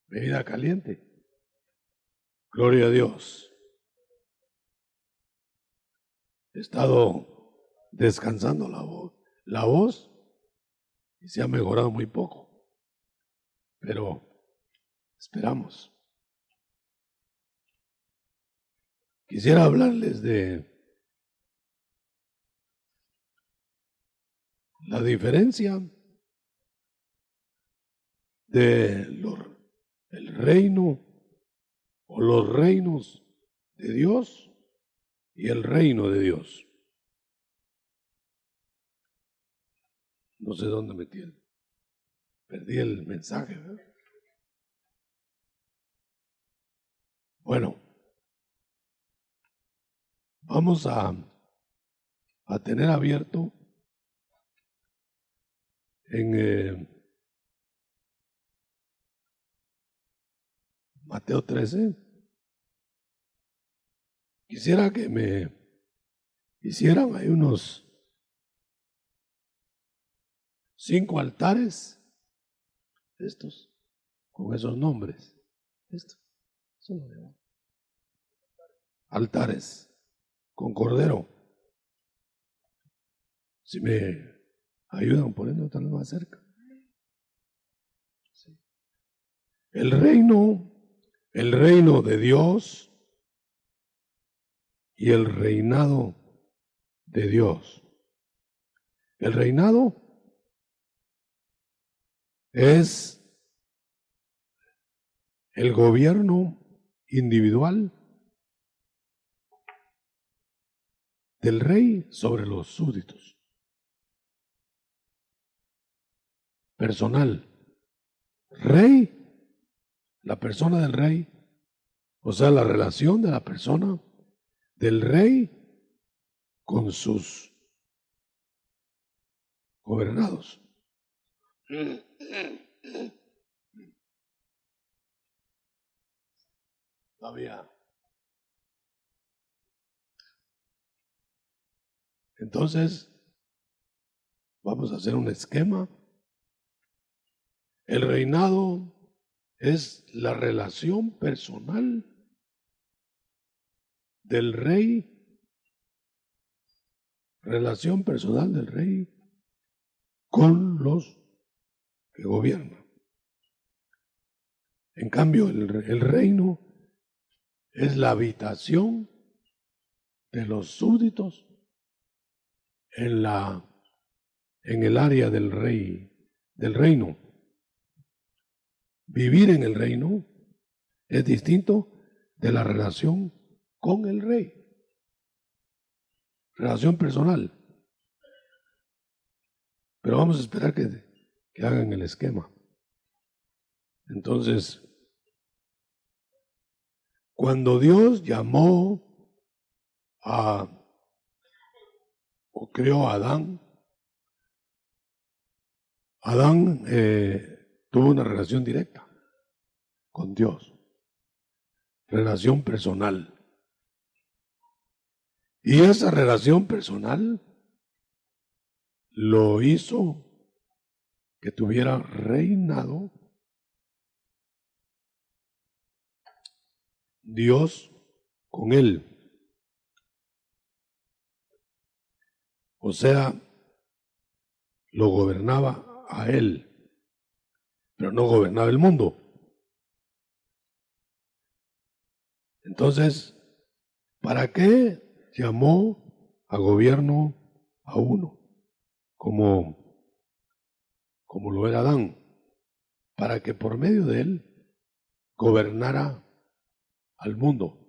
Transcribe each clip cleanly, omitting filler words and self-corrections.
bebida caliente. Gloria a Dios. He estado descansando la voz y se ha mejorado muy poco, pero esperamos. Quisiera hablarles de la diferencia de el reino o los reinos de Dios y el reino de Dios. No sé dónde metí perdí el mensaje, ¿verdad? Bueno, vamos a tener abierto en Mateo 13. Quisiera que me hicieran ahí unos 5 altares, estos, con esos nombres. Esto, solo de abajo. Altares con cordero. Si me ayudan poniendo tal vez más cerca. Sí. El reino de Dios y el reinado de Dios. El reinado es el gobierno individual del rey sobre los súbditos. Personal. Rey, la persona del rey, o sea, la relación de la persona del rey con sus gobernados. Todavía. Entonces, vamos a hacer un esquema. El reinado es la relación personal del rey, con los que gobiernan. En cambio, el reino es la habitación de los súbditos en el área del reino. Vivir en el reino es distinto de la relación con el rey. Relación personal. Pero vamos a esperar que hagan el esquema. Entonces, cuando Dios llamó o creó a Adán, tuvo una relación directa con Dios, relación personal. Y esa relación personal lo hizo que tuviera reinado Dios con él. O sea, lo gobernaba a él, pero no gobernaba el mundo. Entonces, ¿para qué llamó a gobierno a uno? Como lo era Adán, para que por medio de él gobernara al mundo.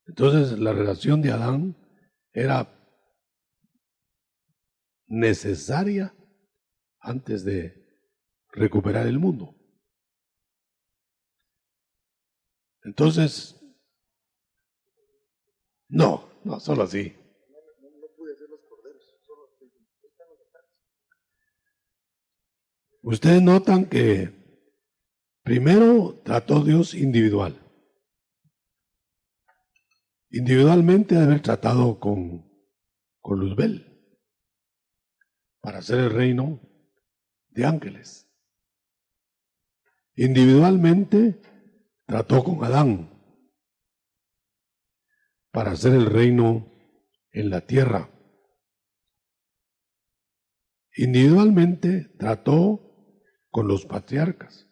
Entonces, la relación de Adán era necesaria antes de recuperar el mundo. Entonces, no, solo así. Ustedes notan que primero trató Dios individual. Individualmente debe haber tratado con Luzbel para hacer el reino de ángeles. Individualmente trató con Adán para hacer el reino en la tierra. Individualmente trató con los patriarcas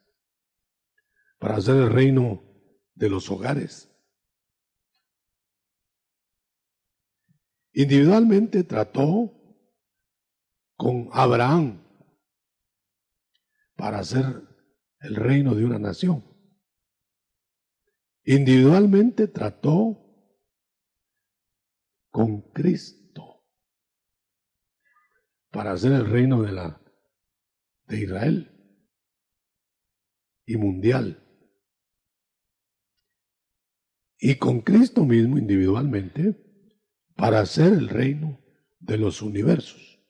para hacer el reino de los hogares. Individualmente trató con Abraham para hacer el reino de una nación. Individualmente trató con Cristo para hacer el reino de Israel y mundial. Y con Cristo mismo individualmente para hacer el reino de los universos,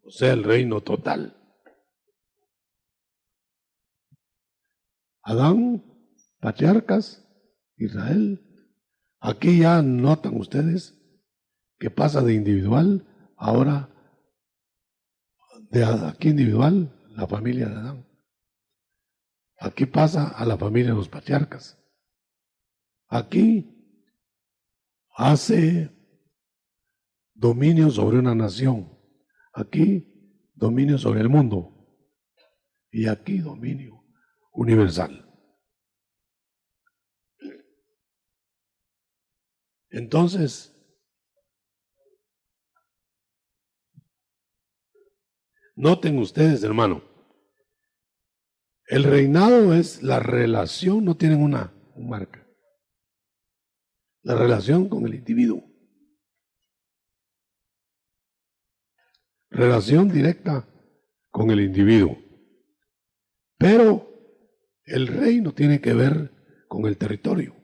o sea, el reino total. Adán, patriarcas, Israel. Aquí ya notan ustedes que pasa de individual, ahora de aquí individual, la familia de Adán. Aquí pasa a la familia de los patriarcas. Aquí hace dominio sobre una nación. Aquí dominio sobre el mundo. Y aquí dominio universal. Entonces, noten ustedes, hermano, el reinado es la relación, no tienen una marca, la relación con el individuo. Relación directa con el individuo. Pero el reino tiene que ver con el territorio.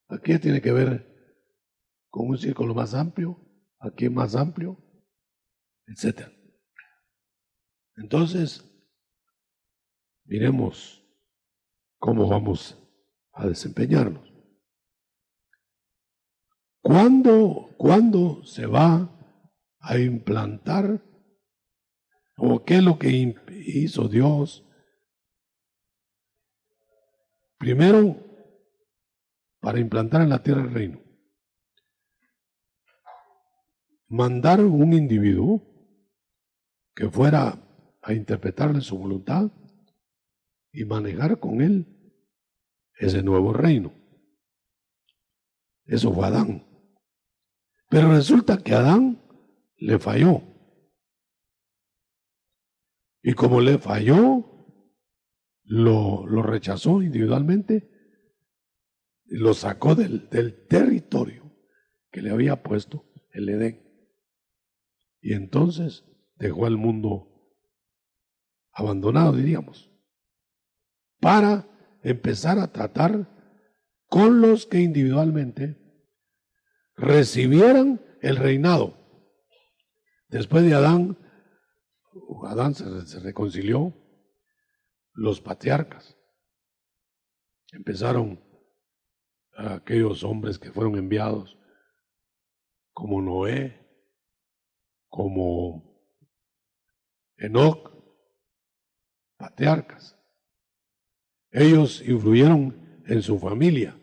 Aquí tiene que ver con un círculo más amplio, aquí más amplio, etc. Entonces, miremos cómo vamos a desempeñarnos. ¿Cuándo se va a implantar o qué es lo que hizo Dios? Primero, para implantar en la tierra el reino, mandar un individuo que fuera a interpretarle su voluntad y manejar con él ese nuevo reino. Eso fue Adán. Pero resulta que Adán le falló. Y como le falló, lo rechazó individualmente, lo sacó del territorio que le había puesto el Edén. Y entonces dejó al mundo abandonado, diríamos, para empezar a tratar con los que individualmente recibieran el reinado. Después de Adán se reconcilió, los patriarcas empezaron aquellos hombres que fueron enviados como Noé, como Enoc, patriarcas. Ellos influyeron en su familia.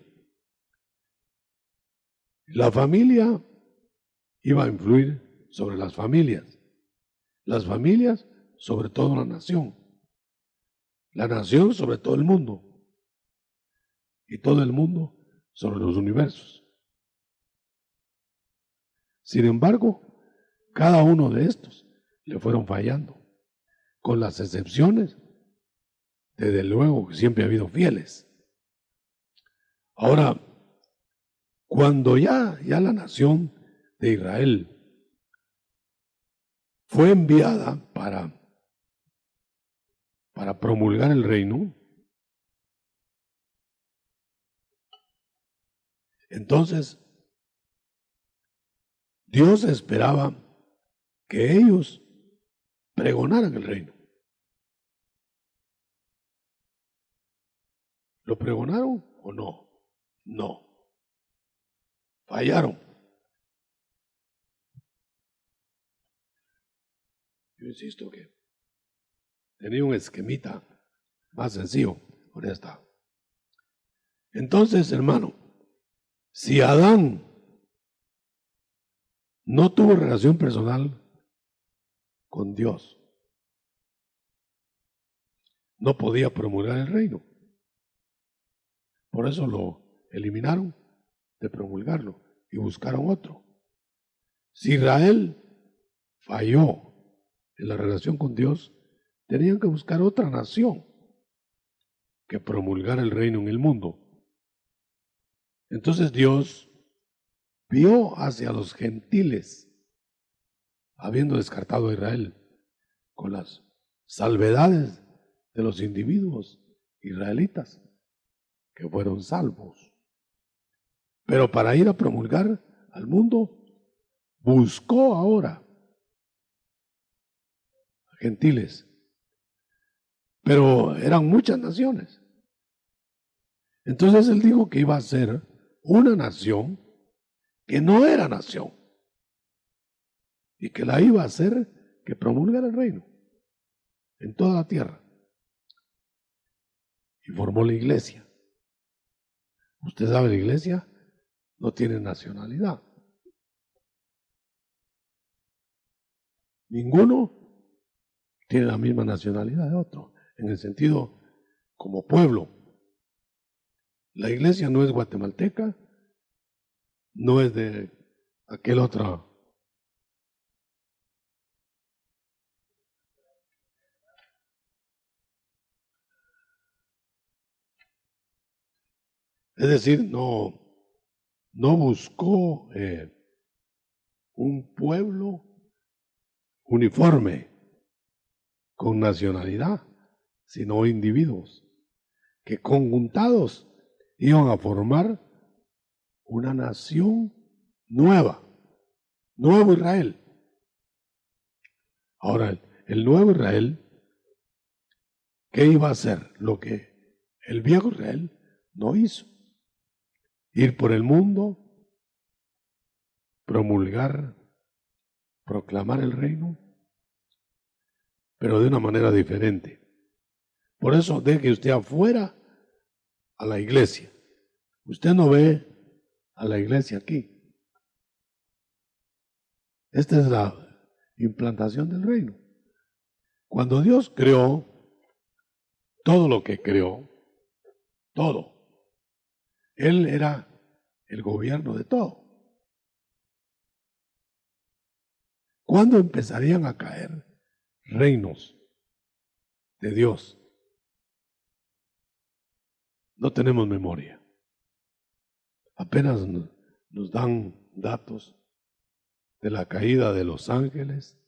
La familia iba a influir sobre las familias sobre toda la nación sobre todo el mundo y todo el mundo sobre los universos. Sin embargo, cada uno de estos le fueron fallando, con las excepciones, desde luego que siempre ha habido fieles. Ahora, cuando ya la nación de Israel fue enviada para promulgar el reino, entonces Dios esperaba que ellos pregonaran el reino. ¿Lo pregonaron o no? No. Fallaron. Yo insisto que tenía un esquemita más sencillo. Por ahí está. Entonces, hermano, si Adán no tuvo relación personal con Dios, no podía promulgar el reino. Por eso lo eliminaron de promulgarlo y buscaron otro. Si Israel falló en la relación con Dios, tenían que buscar otra nación que promulgara el reino en el mundo. Entonces Dios vio hacia los gentiles, habiendo descartado a Israel, con las salvedades de los individuos israelitas que fueron salvos. Pero para ir a promulgar al mundo, buscó ahora a gentiles, pero eran muchas naciones. Entonces él dijo que iba a ser una nación que no era nación y que la iba a hacer que promulgara el reino en toda la tierra. Y formó la iglesia. Usted sabe, la iglesia no tiene nacionalidad. Ninguno tiene la misma nacionalidad de otro, en el sentido como pueblo. La iglesia no es guatemalteca, no es de aquel otro. Es decir, no buscó un pueblo uniforme con nacionalidad, sino individuos que conjuntados iban a formar una nación nueva, nuevo Israel. Ahora, el nuevo Israel, ¿qué iba a hacer? Lo que el viejo Israel no hizo. Ir por el mundo, promulgar, proclamar el reino, pero de una manera diferente. Por eso deje usted afuera a la iglesia. Usted no ve a la iglesia aquí. Esta es la implantación del reino. Cuando Dios creó todo lo que creó, todo, Él era el gobierno de todo. ¿Cuándo empezarían a caer reinos de Dios? No tenemos memoria. Apenas nos dan datos de la caída de los ángeles,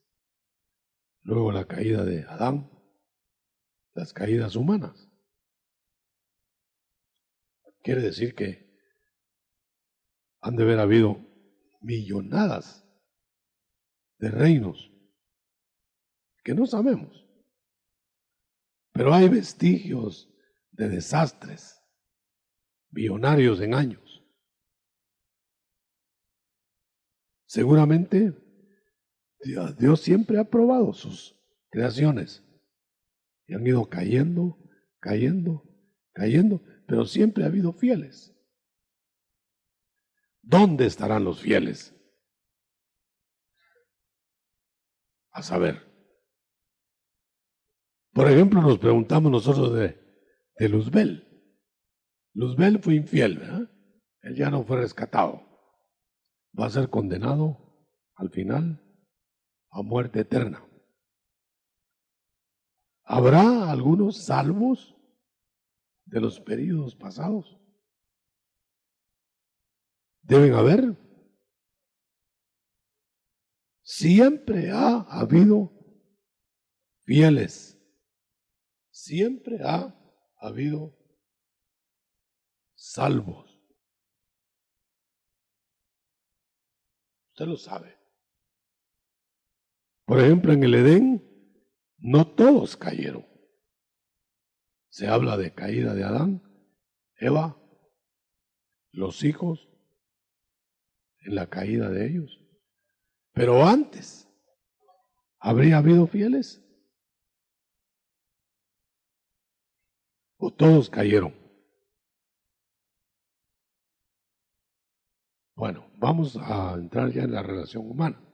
luego la caída de Adán, las caídas humanas. Quiere decir que han de haber habido millonadas de reinos que no sabemos, pero hay vestigios de desastres millonarios en años. Seguramente Dios siempre ha probado sus creaciones y han ido cayendo, cayendo, cayendo, pero siempre ha habido fieles. ¿Dónde estarán los fieles? A saber. Por ejemplo, nos preguntamos nosotros de Luzbel. Luzbel fue infiel, ¿verdad? Él ya no fue rescatado. Va a ser condenado al final a muerte eterna. ¿Habrá algunos salvos de los períodos pasados? Deben haber. Siempre ha habido fieles. Siempre ha habido salvos. Usted lo sabe. Por ejemplo, en el Edén, no todos cayeron. Se habla de caída de Adán, Eva, los hijos, en la caída de ellos. Pero antes, ¿habría habido fieles? o todos cayeron. Bueno, vamos a entrar ya en la relación humana.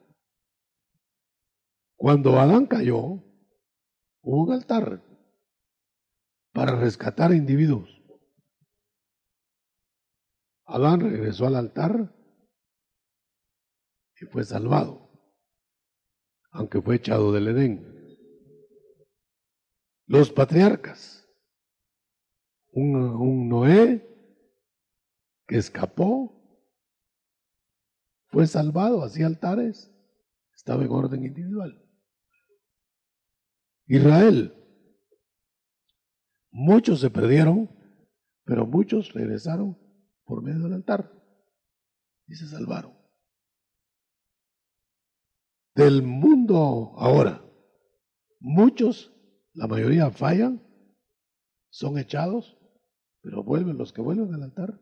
Cuando Adán cayó, hubo un altar para rescatar a individuos. Adán regresó al altar y fue salvado, aunque fue echado del Edén. Los patriarcas, un Noé que escapó, fue salvado, hacía altares, estaba en orden individual. Israel, muchos se perdieron, pero muchos regresaron por medio del altar y se salvaron. Del mundo ahora, muchos, la mayoría fallan, son echados, pero vuelven, los que vuelven al altar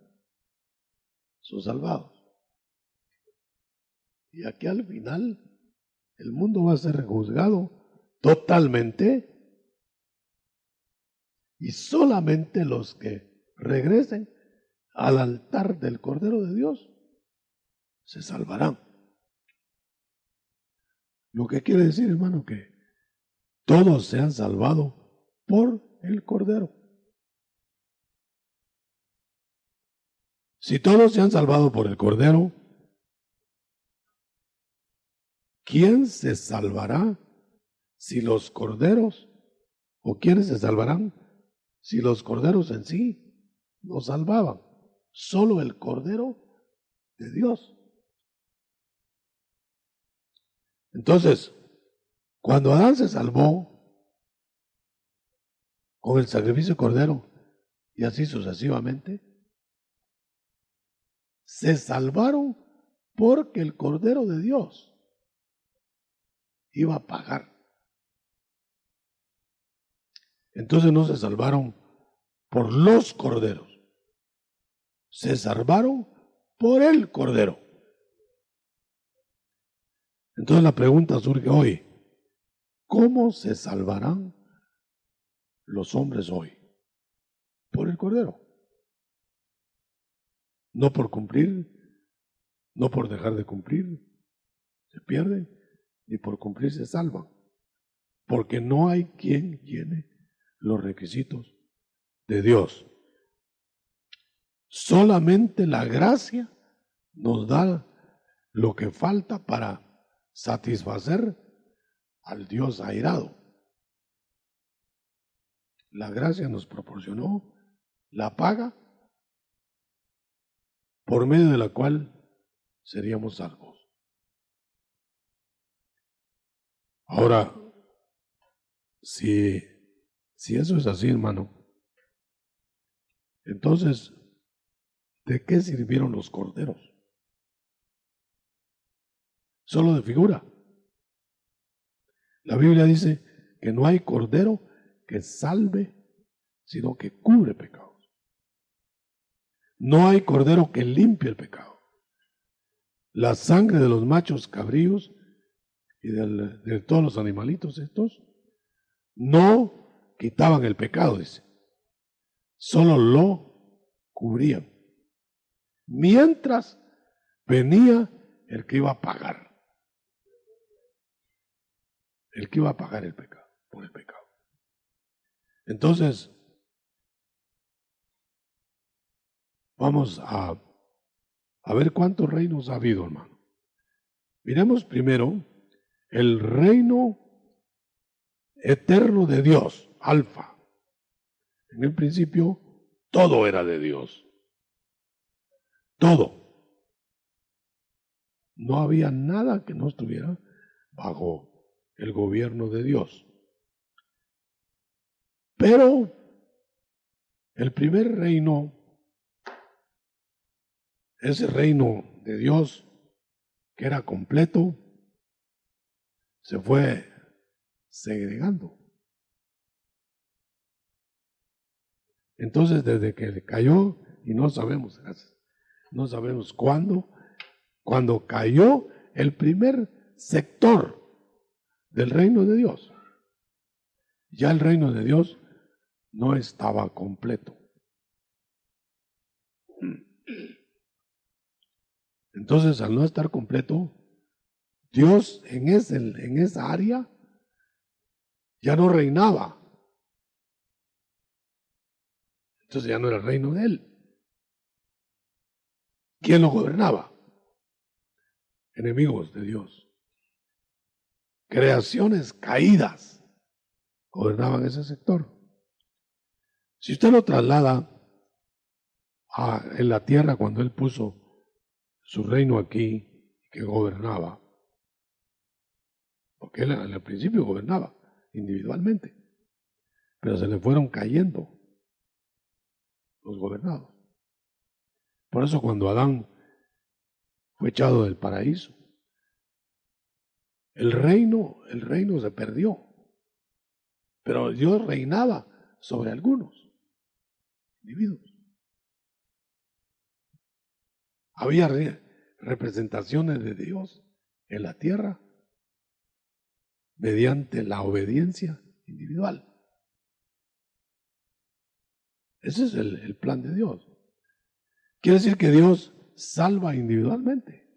son salvados. Y aquí al final el mundo va a ser juzgado totalmente y solamente los que regresen al altar del Cordero de Dios se salvarán. Lo que quiere decir, hermano, que todos se han salvado por el Cordero. Si todos se han salvado por el Cordero, ¿quién se salvará si los corderos, o quiénes se salvarán si los corderos en sí no salvaban? Solo el Cordero de Dios. Entonces, cuando Adán se salvó con el sacrificio de cordero y así sucesivamente, se salvaron porque el Cordero de Dios iba a pagar. Entonces no se salvaron por los corderos, se salvaron por el Cordero. Entonces la pregunta surge hoy, ¿cómo se salvarán los hombres hoy? Por el Cordero. No por cumplir, no por dejar de cumplir, se pierden, ni por cumplir se salvan, porque no hay quien llene los requisitos de Dios. Solamente la gracia nos da lo que falta para satisfacer al Dios airado. La gracia nos proporcionó la paga por medio de la cual seríamos salvos. Ahora, si eso es así, hermano, entonces, ¿de qué sirvieron los corderos? Solo de figura. La Biblia dice que no hay cordero que salve, sino que cubre pecados. No hay cordero que limpie el pecado. La sangre de los machos cabríos y de todos los animalitos estos no quitaban el pecado, dice. Solo lo cubrían. Mientras venía el que iba a pagar. El que iba a pagar el pecado, por el pecado. Entonces, vamos a ver cuántos reinos ha habido, hermano. Miremos primero el reino eterno de Dios, Alfa. En el principio, todo era de Dios. Todo. No había nada que no estuviera bajo el gobierno de Dios. Pero el primer reino, ese reino de Dios que era completo, se fue segregando. Entonces, desde que cayó, y no sabemos cuándo, cuando cayó el primer sector del reino de Dios, ya el reino de Dios no estaba completo. Entonces, al no estar completo, Dios en esa área ya no reinaba. Entonces ya no era el reino de Él. ¿Quién lo gobernaba? Enemigos de Dios. Creaciones caídas gobernaban ese sector. Si usted lo traslada en la tierra cuando Él puso su reino aquí, que gobernaba, porque Él al principio gobernaba individualmente, pero se le fueron cayendo los gobernados. Por eso cuando Adán fue echado del paraíso, el reino se perdió, pero Dios reinaba sobre algunos individuos. Había representaciones de Dios en la tierra mediante la obediencia individual. Ese es el plan de Dios. Quiere decir que Dios salva individualmente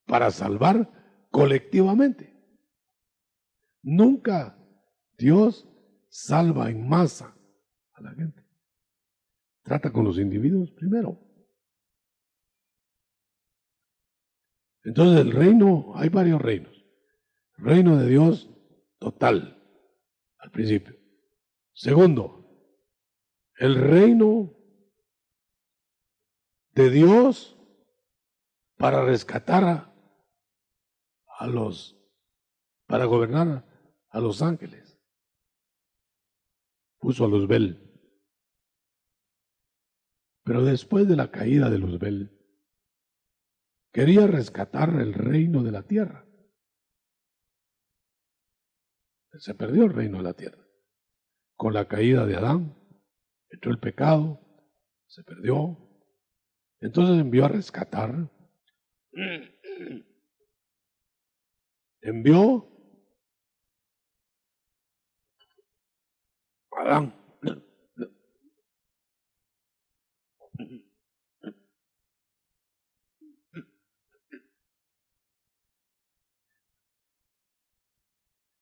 para salvar colectivamente. Nunca Dios salva en masa a la gente. Trata con los individuos primero. Entonces el reino, hay varios reinos. Reino de Dios total, al principio. Segundo, el reino de Dios para rescatar para gobernar a los ángeles. Puso a Luzbel. Pero después de la caída de Luzbel, quería rescatar el reino de la tierra. Se perdió el reino de la tierra. Con la caída de Adán, entró el pecado, se perdió. Entonces envió a rescatar. Envió a Adán.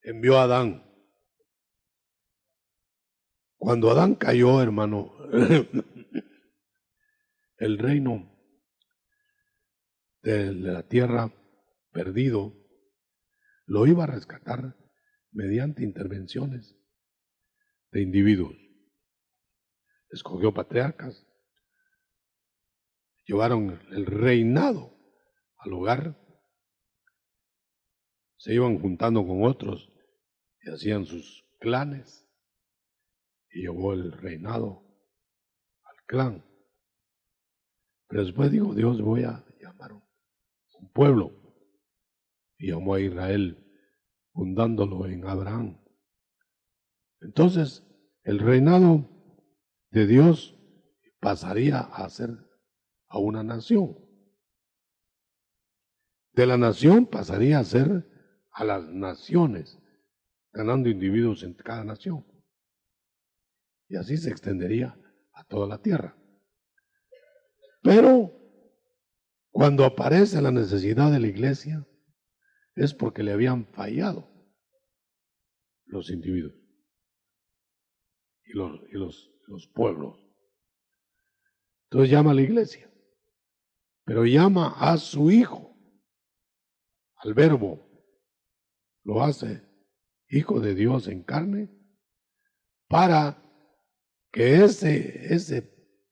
Envió a Adán. Cuando Adán cayó, hermano, el reino de la tierra perdido lo iba a rescatar mediante intervenciones de individuos. Escogió patriarcas, llevaron el reinado al hogar, se iban juntando con otros y hacían sus clanes y llevó el reinado al clan. Pero después dijo Dios, voy a llamar un pueblo, y llamó a Israel, fundándolo en Abraham. Entonces el reinado de Dios pasaría a ser a una nación. De la nación pasaría a ser a las naciones, ganando individuos en cada nación. Y así se extendería a toda la tierra. Pero cuando aparece la necesidad de la iglesia, es porque le habían fallado los individuos y los pueblos. Entonces llama a la iglesia, pero llama a su Hijo, al Verbo, lo hace Hijo de Dios en carne, para que ese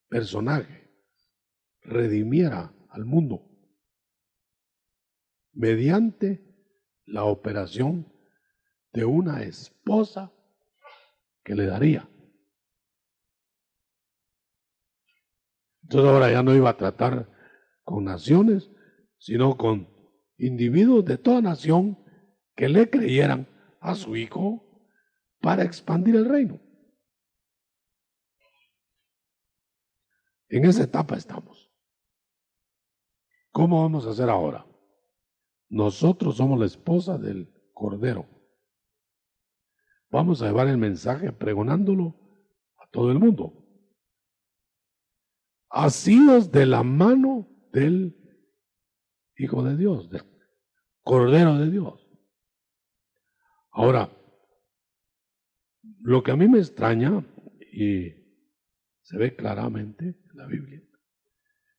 personaje redimiera al mundo mediante la operación de una esposa que le daría. Entonces ahora ya no iba a tratar con naciones, sino con individuos de toda nación que le creyeran a su Hijo para expandir el reino. En esa etapa estamos. ¿Cómo vamos a hacer ahora? Nosotros somos la esposa del Cordero. vamos a llevar el mensaje pregonándolo a todo el mundo. Asidos de la mano del Hijo de Dios, del Cordero de Dios. Ahora, lo que a mí me extraña, y se ve claramente en la Biblia,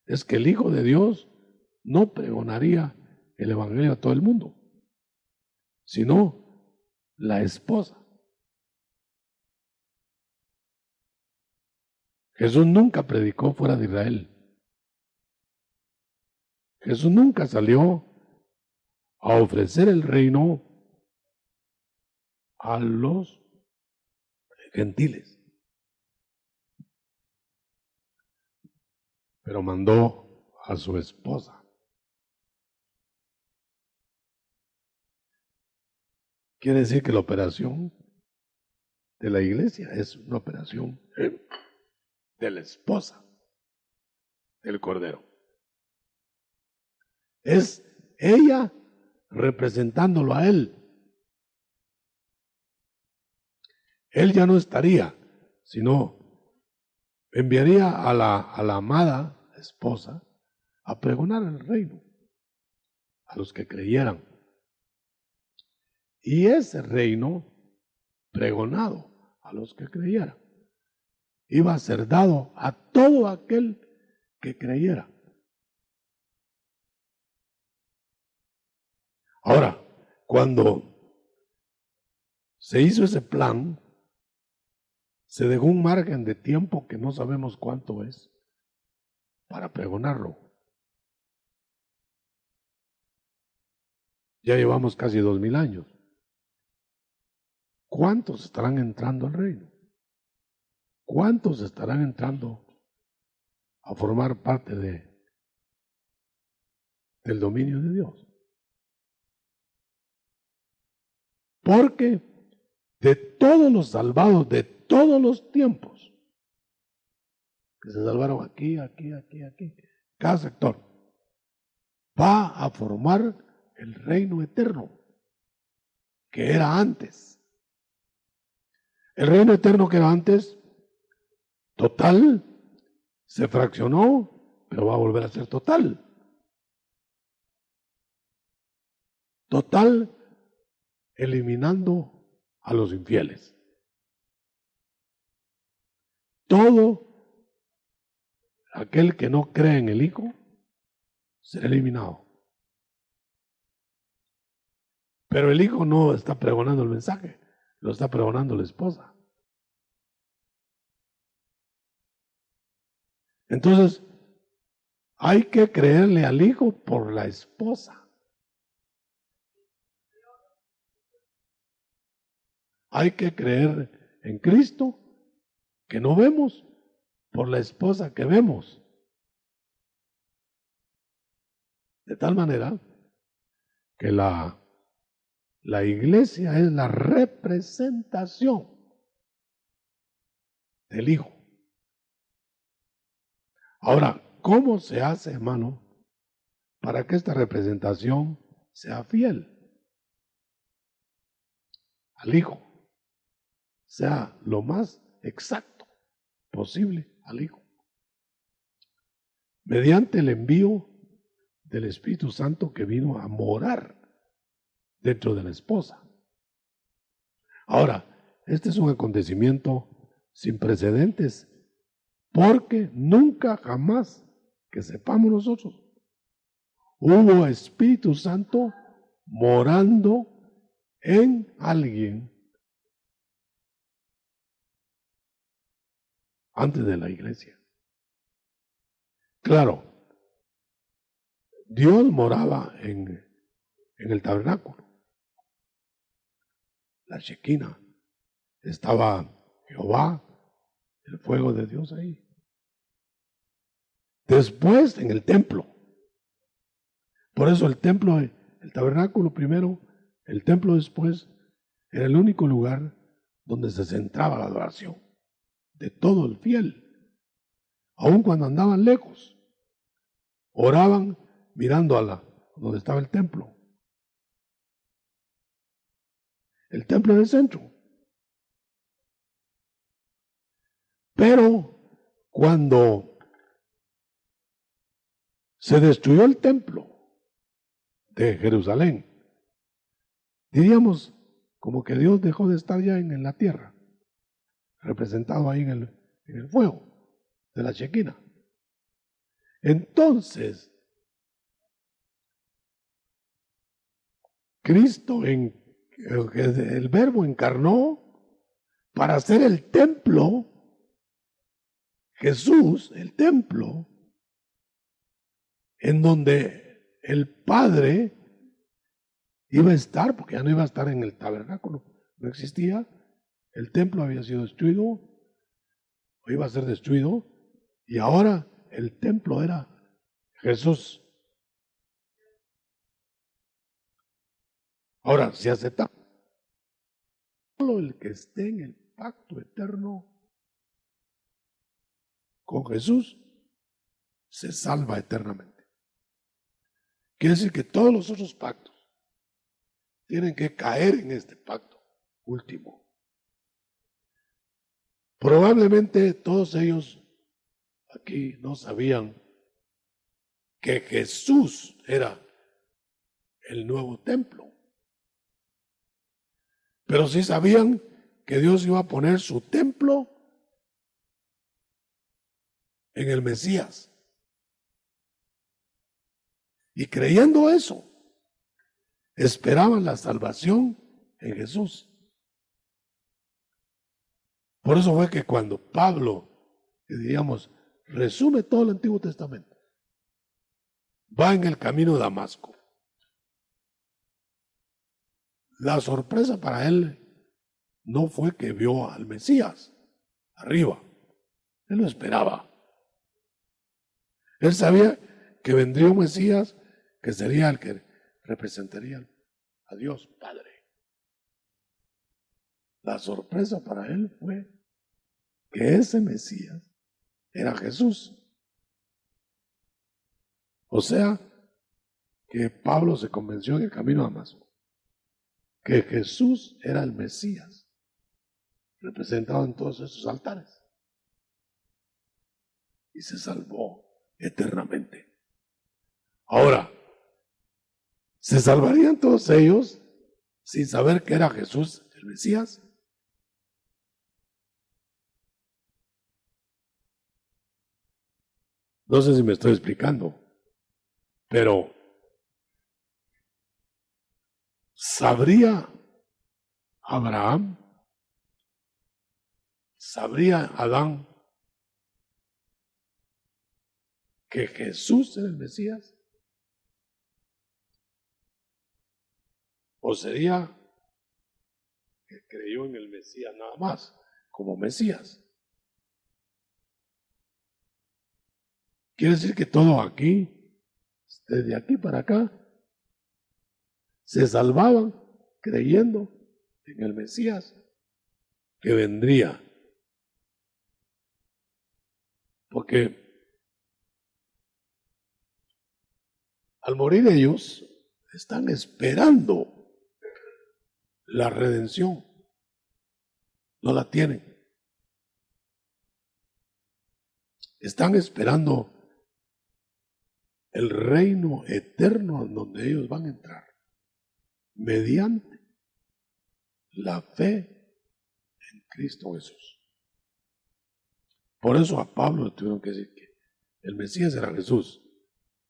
es que el Hijo de Dios no pregonaría el Evangelio a todo el mundo, sino la esposa. Jesús nunca predicó fuera de Israel. Jesús nunca salió a ofrecer el reino a los gentiles, pero mandó a su esposa. Quiere decir que la operación de la iglesia es una operación de la esposa del Cordero. Es ella representándolo a él. Él ya no estaría, sino enviaría a la amada esposa a pregonar el reino a los que creyeran. Y ese reino pregonado a los que creyeran iba a ser dado a todo aquel que creyera. Ahora, cuando se hizo ese plan, se dejó un margen de tiempo que no sabemos cuánto es para pregonarlo. Ya llevamos casi 2000 años. ¿Cuántos estarán entrando al reino? ¿Cuántos estarán entrando a formar parte del dominio de Dios? Porque de todos los salvados de todos los tiempos, que se salvaron aquí, cada sector, va a formar el reino eterno que era antes. El reino eterno que era antes, total, se fraccionó, pero va a volver a ser total. Total, eliminando a los infieles. Todo aquel que no cree en el Hijo será eliminado. Pero el Hijo no está pregonando el mensaje, lo está pregonando la esposa. Entonces, hay que creerle al Hijo por la esposa. Hay que creer en Cristo, que no vemos, por la esposa que vemos. De tal manera que la iglesia es la representación del Hijo. Ahora, ¿cómo se hace, hermano, para que esta representación sea fiel al Hijo? Sea lo más exacto posible al Hijo. Mediante el envío del Espíritu Santo que vino a morar dentro de la esposa. Ahora, este es un acontecimiento sin precedentes, porque nunca jamás, que sepamos nosotros, hubo Espíritu Santo morando en alguien antes de la iglesia. Claro, Dios moraba en el tabernáculo. La Shequina, estaba Jehová, el fuego de Dios ahí. Después en el templo. Por eso el templo, el tabernáculo primero, el templo después, era el único lugar donde se centraba la adoración de todo el fiel. Aun cuando andaban lejos, oraban mirando a donde estaba el templo. El templo en el centro. Pero cuando se destruyó el templo de Jerusalén, diríamos como que Dios dejó de estar ya en la tierra, representado ahí en el fuego de la Shekinah. Entonces, Cristo, el Verbo encarnó para hacer el templo, Jesús, el templo, en donde el Padre iba a estar, porque ya no iba a estar en el tabernáculo, no existía, el templo había sido destruido, o iba a ser destruido, y ahora el templo era Jesús. Ahora, si aceptamos, solo el que esté en el pacto eterno con Jesús se salva eternamente. Quiere decir que todos los otros pactos tienen que caer en este pacto último. Probablemente todos ellos aquí no sabían que Jesús era el nuevo templo, pero sí sabían que Dios iba a poner su templo en el Mesías. Y creyendo eso, esperaban la salvación en Jesús. Por eso fue que cuando Pablo, diríamos, resume todo el Antiguo Testamento, va en el camino de Damasco. La sorpresa para él no fue que vio al Mesías arriba. Él lo esperaba. Él sabía que vendría un Mesías que sería el que representaría a Dios Padre. La sorpresa para él fue que ese Mesías era Jesús. O sea, que Pablo se convenció en el camino a Damasco que Jesús era el Mesías, representado en todos esos altares. Y se salvó eternamente. Ahora, ¿se salvarían todos ellos sin saber que era Jesús el Mesías? No sé si me estoy explicando, pero ¿sabría Abraham? ¿Sabría Adán que Jesús era el Mesías? ¿O sería que creyó en el Mesías nada más, como Mesías? Quiere decir que todo aquí, desde aquí para acá, se salvaban creyendo en el Mesías que vendría. Porque al morir ellos, están esperando la redención. No la tienen. Están esperando el reino eterno en donde ellos van a entrar mediante la fe en Cristo Jesús. Por eso a Pablo le tuvieron que decir que el Mesías era Jesús.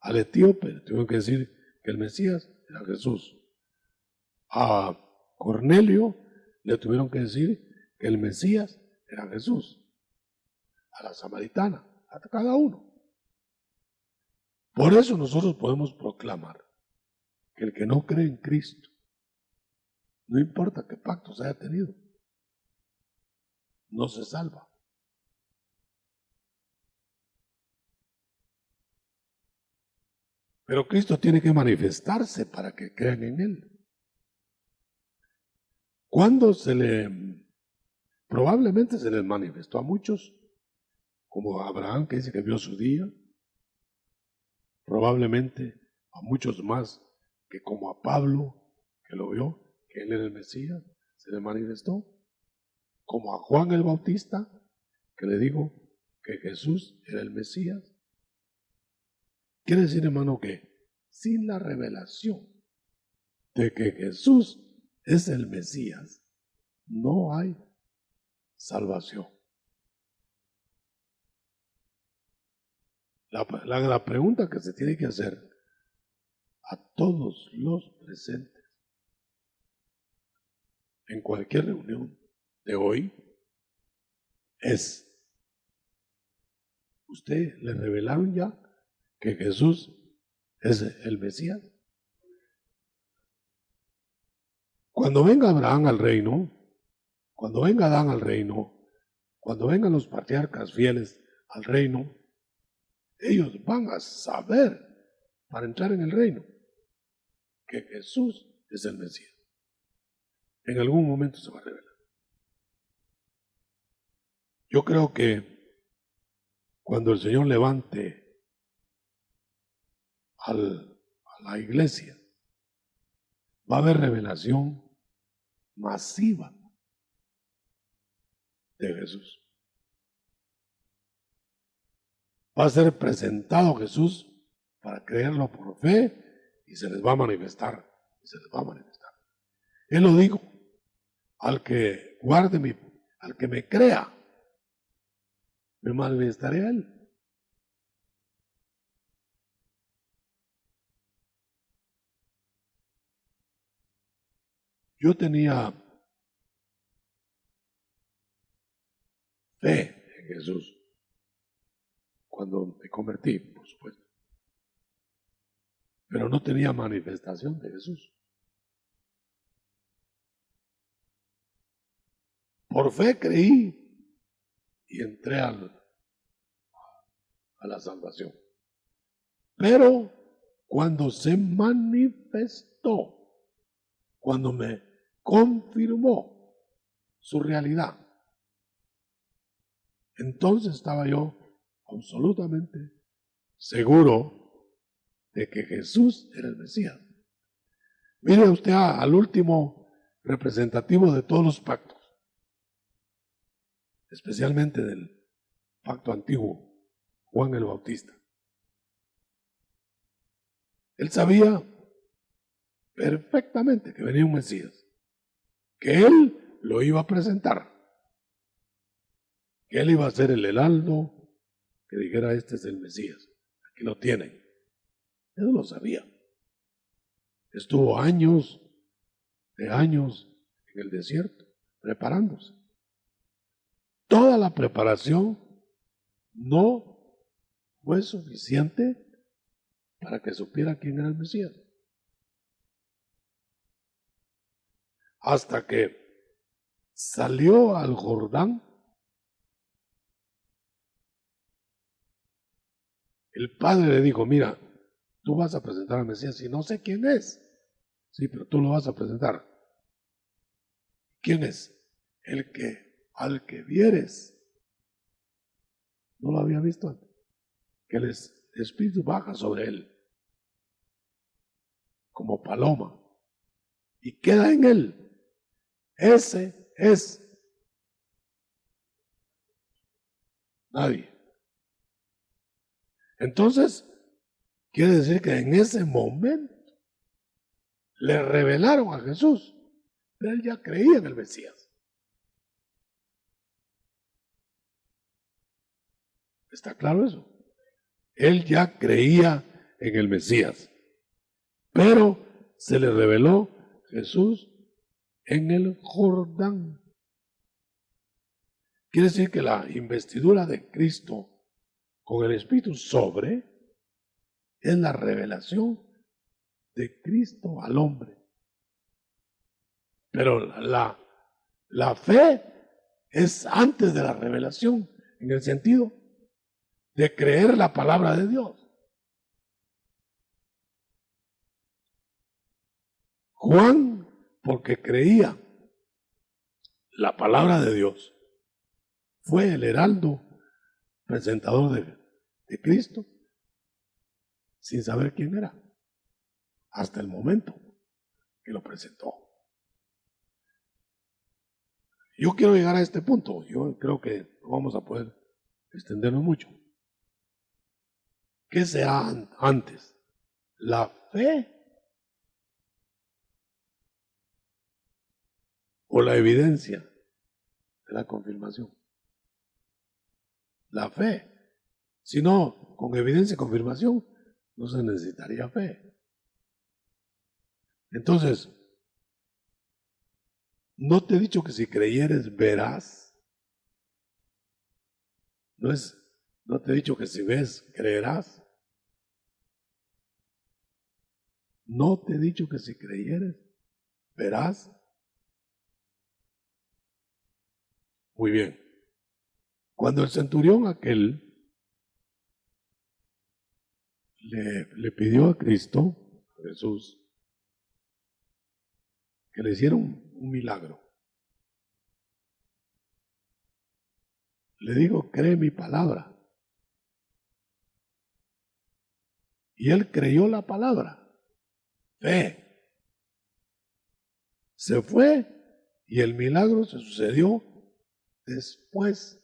Al etíope le tuvieron que decir que el Mesías era Jesús. A Cornelio le tuvieron que decir que el Mesías era Jesús. A la samaritana, a cada uno. Por eso nosotros podemos proclamar que el que no cree en Cristo, no importa qué pactos haya tenido, no se salva. Pero Cristo tiene que manifestarse para que crean en Él. Cuando probablemente se les manifestó a muchos, como a Abraham que dice que vio su día, probablemente a muchos más que como a Pablo que lo vio, que él era el Mesías, se le manifestó, como a Juan el Bautista, que le dijo que Jesús era el Mesías. Quiere decir, hermano, que sin la revelación de que Jesús es el Mesías, no hay salvación. La pregunta que se tiene que hacer a todos los presentes en cualquier reunión de hoy es: ¿usted le revelaron ya que Jesús es el Mesías? Cuando venga Abraham al reino, cuando venga Adán al reino, cuando vengan los patriarcas fieles al reino, ellos van a saber, para entrar en el reino, que Jesús es el Mesías. En algún momento se va a revelar. Yo creo que cuando el Señor levante a la iglesia, va a haber revelación masiva de Jesús. Va a ser presentado Jesús para creerlo por fe y se les va a manifestar. Él lo dijo: al que guarde al que me crea, me manifestaré a él. Yo tenía fe en Jesús cuando me convertí, por supuesto, pero no tenía manifestación de Jesús. Por fe creí y entré a la salvación. Pero cuando se manifestó, cuando me confirmó su realidad, entonces estaba yo absolutamente seguro de que Jesús era el Mesías. Mire usted al último representativo de todos los pactos, especialmente del pacto antiguo, Juan el Bautista. Él sabía perfectamente que venía un Mesías, que él lo iba a presentar, que él iba a ser el heraldo que dijera: este es el Mesías, aquí lo tienen. Él lo sabía. Estuvo años en el desierto preparándose. Toda la preparación no fue suficiente para que supiera quién era el Mesías. Hasta que salió al Jordán, el padre le dijo: mira, tú vas a presentar al Mesías y no sé quién es. Sí, pero tú lo vas a presentar. ¿Quién es? Al que vieres. No lo había visto antes. Que el Espíritu baja sobre él como paloma y queda en él. Ese es nadie. Entonces, quiere decir que en ese momento le revelaron a Jesús, pero él ya creía en el Mesías. ¿Está claro eso? Él ya creía en el Mesías, pero se le reveló Jesús en el Jordán. Quiere decir que la investidura de Cristo con el Espíritu sobre es la revelación de Cristo al hombre. Pero la fe es antes de la revelación, en el sentido de creer la palabra de Dios. Juan, porque creía la palabra de Dios, fue el heraldo presentador de Cristo sin saber quién era, hasta el momento que lo presentó. Yo quiero llegar a este punto. Yo creo que no vamos a poder extendernos mucho. ¿Qué sea antes? ¿La fe o la evidencia de la confirmación? La fe. Si no, con evidencia y confirmación, no se necesitaría fe. Entonces, no te he dicho que si creyeres verás. No te he dicho que si ves creerás. No te he dicho que si creyeres verás. Muy bien. Cuando el centurión aquel le pidió a Cristo, a Jesús, que le hiciera un milagro, le digo, cree mi palabra. Y él creyó la palabra. Fe. Se fue y el milagro se sucedió después.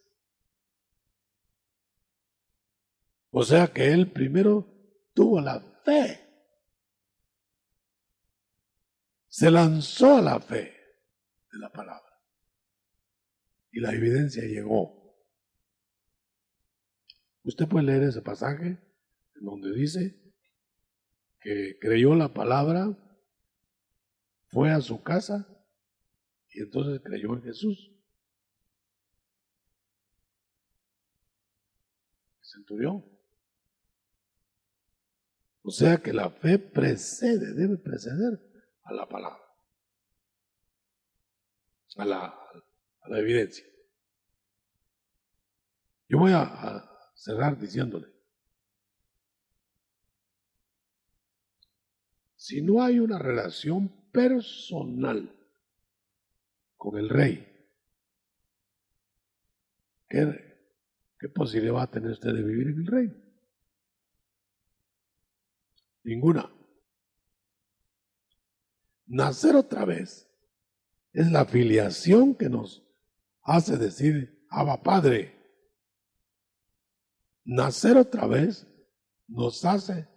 O sea que él primero tuvo la fe. Se lanzó a la fe de la palabra. Y la evidencia llegó. Usted puede leer ese pasaje en donde dice que creyó la palabra, fue a su casa y entonces creyó en Jesús. El centurión. O sea que la fe debe preceder a la palabra, a la evidencia. Yo voy a cerrar diciéndole, si no hay una relación personal con el rey, ¿qué posibilidad va a tener usted de vivir en el reino? Ninguna. Nacer otra vez es la filiación que nos hace decir, Abba Padre. Nacer otra vez nos hace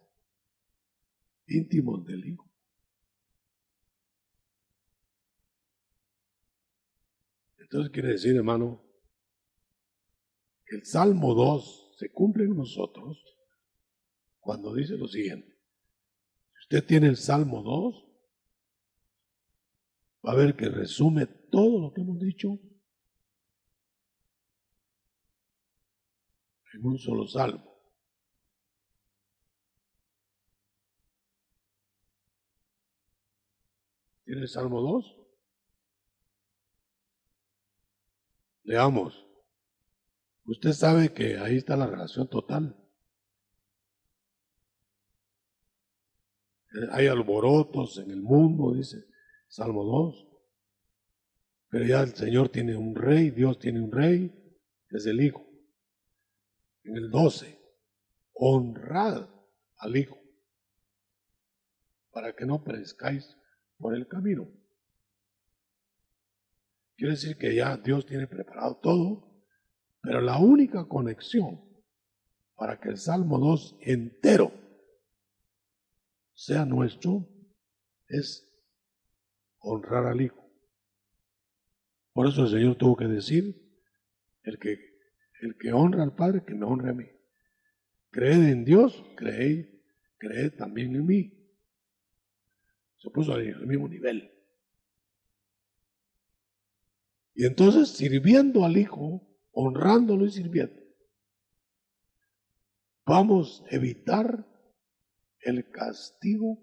íntimos del Hijo. Entonces quiere decir, hermano, que el Salmo 2 se cumple en nosotros cuando dice lo siguiente. Si usted tiene el Salmo 2, va a ver que resume todo lo que hemos dicho en un solo salmo. ¿Tiene el Salmo 2? Leamos. Usted sabe que ahí está la relación total. Hay alborotos en el mundo, dice Salmo 2. Pero ya el Señor tiene un rey, Dios tiene un rey, que es el Hijo. En el 12, honrad al Hijo, para que no perezcáis por el camino. Quiere decir que ya Dios tiene preparado todo, pero la única conexión para que el Salmo 2 entero sea nuestro es honrar al Hijo. Por eso el Señor tuvo que decir, el que honra al Padre, que me honre a mí. Creed en Dios, creed también en mí. Se puso al mismo nivel. Y entonces, sirviendo al Hijo, honrándolo y sirviendo, vamos a evitar el castigo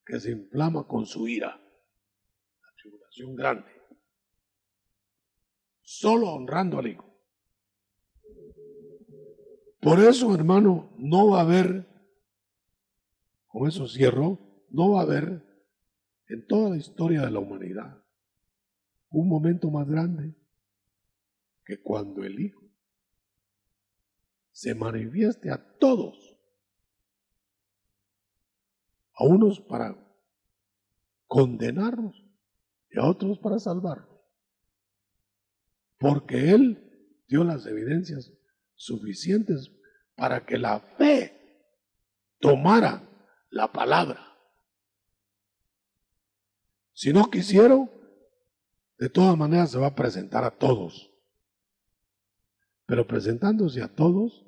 que se inflama con su ira, la tribulación grande. Solo honrando al Hijo. Por eso, hermano, no va a haber, con eso cierro, no va a haber en toda la historia de la humanidad un momento más grande que cuando el Hijo se manifieste a todos, a unos para condenarnos y a otros para salvarnos. porque Él dio las evidencias suficientes para que la fe tomara la palabra. Si no quisieron, de todas maneras se va a presentar a todos. Pero presentándose a todos,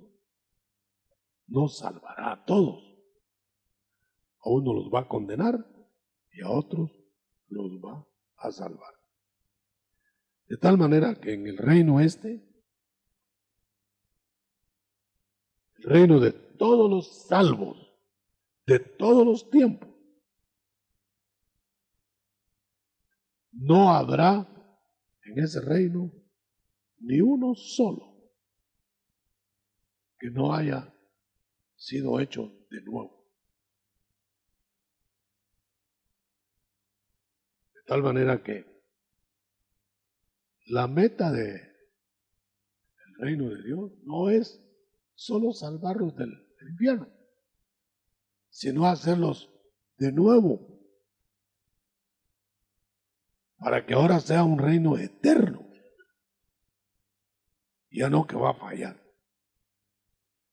no salvará a todos. A uno los va a condenar y a otros los va a salvar. De tal manera que en el reino el reino de todos los salvos, de todos los tiempos, no habrá en ese reino ni uno solo que no haya sido hecho de nuevo. De tal manera que la meta del reino de Dios no es solo salvarlos del infierno, sino hacerlos de nuevo, para que ahora sea un reino eterno, ya no que va a fallar,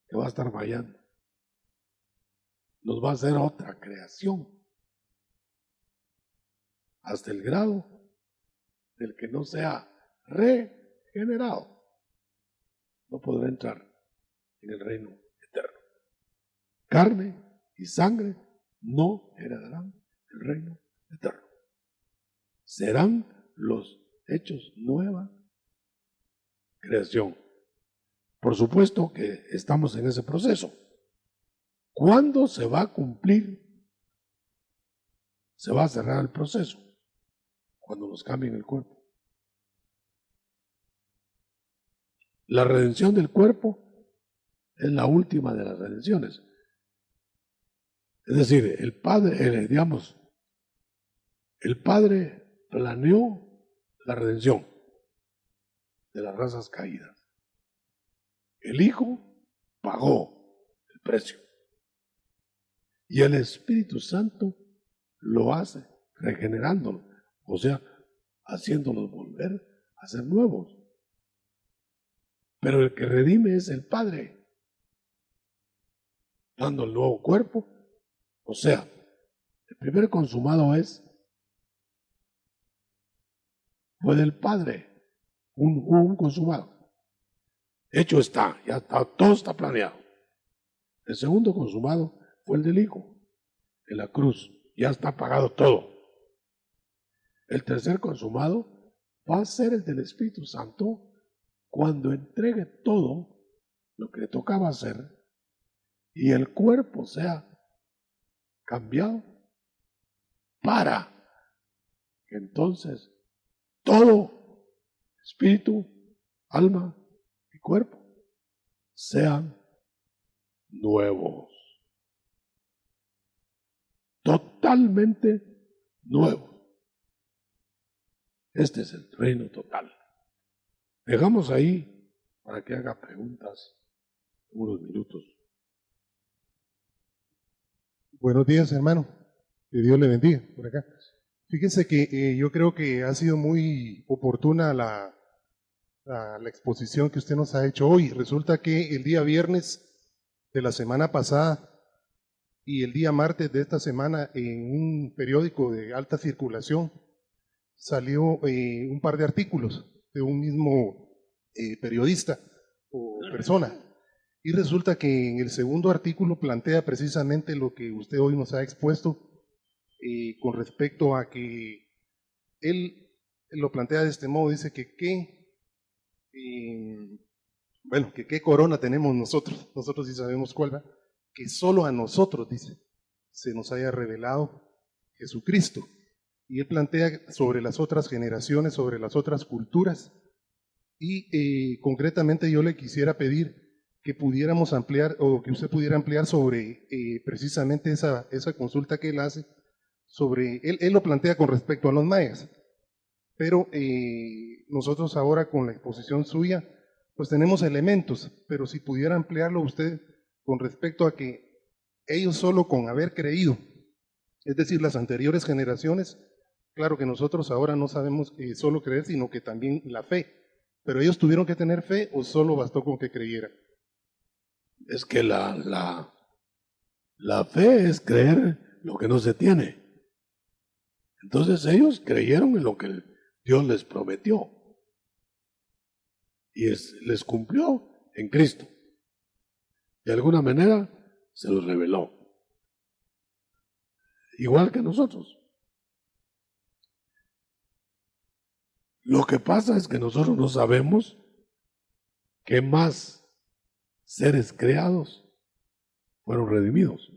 que va a estar fallando. Nos va a hacer otra creación, hasta el grado del que no sea regenerado, no podrá entrar en el reino eterno. Carne y sangre no heredarán el reino eterno. Serán los hechos nueva creación. Por supuesto que estamos en ese proceso. ¿Cuándo se va a cumplir? Se va a cerrar el proceso cuando nos cambien el cuerpo. La redención del cuerpo es la última de las redenciones. Es decir, el Padre, el Padre planeó la redención de las razas caídas. El Hijo pagó el precio. Y el Espíritu Santo lo hace regenerándolo, o sea, haciéndolos volver a ser nuevos. Pero el que redime es el Padre, dando el nuevo cuerpo. O sea, el primer consumado fue del Padre, un consumado. Hecho está, ya está, todo está planeado. El segundo consumado fue el del Hijo, en la cruz, ya está pagado todo. El tercer consumado va a ser el del Espíritu Santo cuando entregue todo lo que le tocaba hacer y el cuerpo sea cambiado para que entonces todo, espíritu, alma y cuerpo, sean nuevos, totalmente nuevos. Este es el reino total. Dejamos ahí para que haga preguntas unos minutos. Buenos días, hermano. Que Dios le bendiga por acá. Fíjense que yo creo que ha sido muy oportuna la exposición que usted nos ha hecho hoy. Resulta que el día viernes de la semana pasada y el día martes de esta semana en un periódico de alta circulación salió un par de artículos de un mismo periodista o persona. Y resulta que en el segundo artículo plantea precisamente lo que usted hoy nos ha expuesto con respecto a que él lo plantea de este modo, dice que qué corona tenemos nosotros sí sabemos cuál va, que solo a nosotros, dice, se nos haya revelado Jesucristo. Y él plantea sobre las otras generaciones, sobre las otras culturas, y concretamente yo le quisiera pedir que pudiéramos ampliar, o que usted pudiera ampliar sobre precisamente esa consulta que él hace, sobre, él lo plantea con respecto a los mayas, pero nosotros ahora con la exposición suya, pues tenemos elementos, pero si pudiera ampliarlo usted con respecto a que ellos solo con haber creído, es decir, las anteriores generaciones, claro que nosotros ahora no sabemos solo creer, sino que también la fe, ¿Pero ellos tuvieron que tener fe o solo bastó con que creyeran? Es que la fe es creer lo que no se tiene. Entonces ellos creyeron en lo que Dios les prometió y les cumplió en Cristo. De alguna manera se los reveló. Igual que nosotros. Lo que pasa es que nosotros no sabemos qué más seres creados fueron redimidos.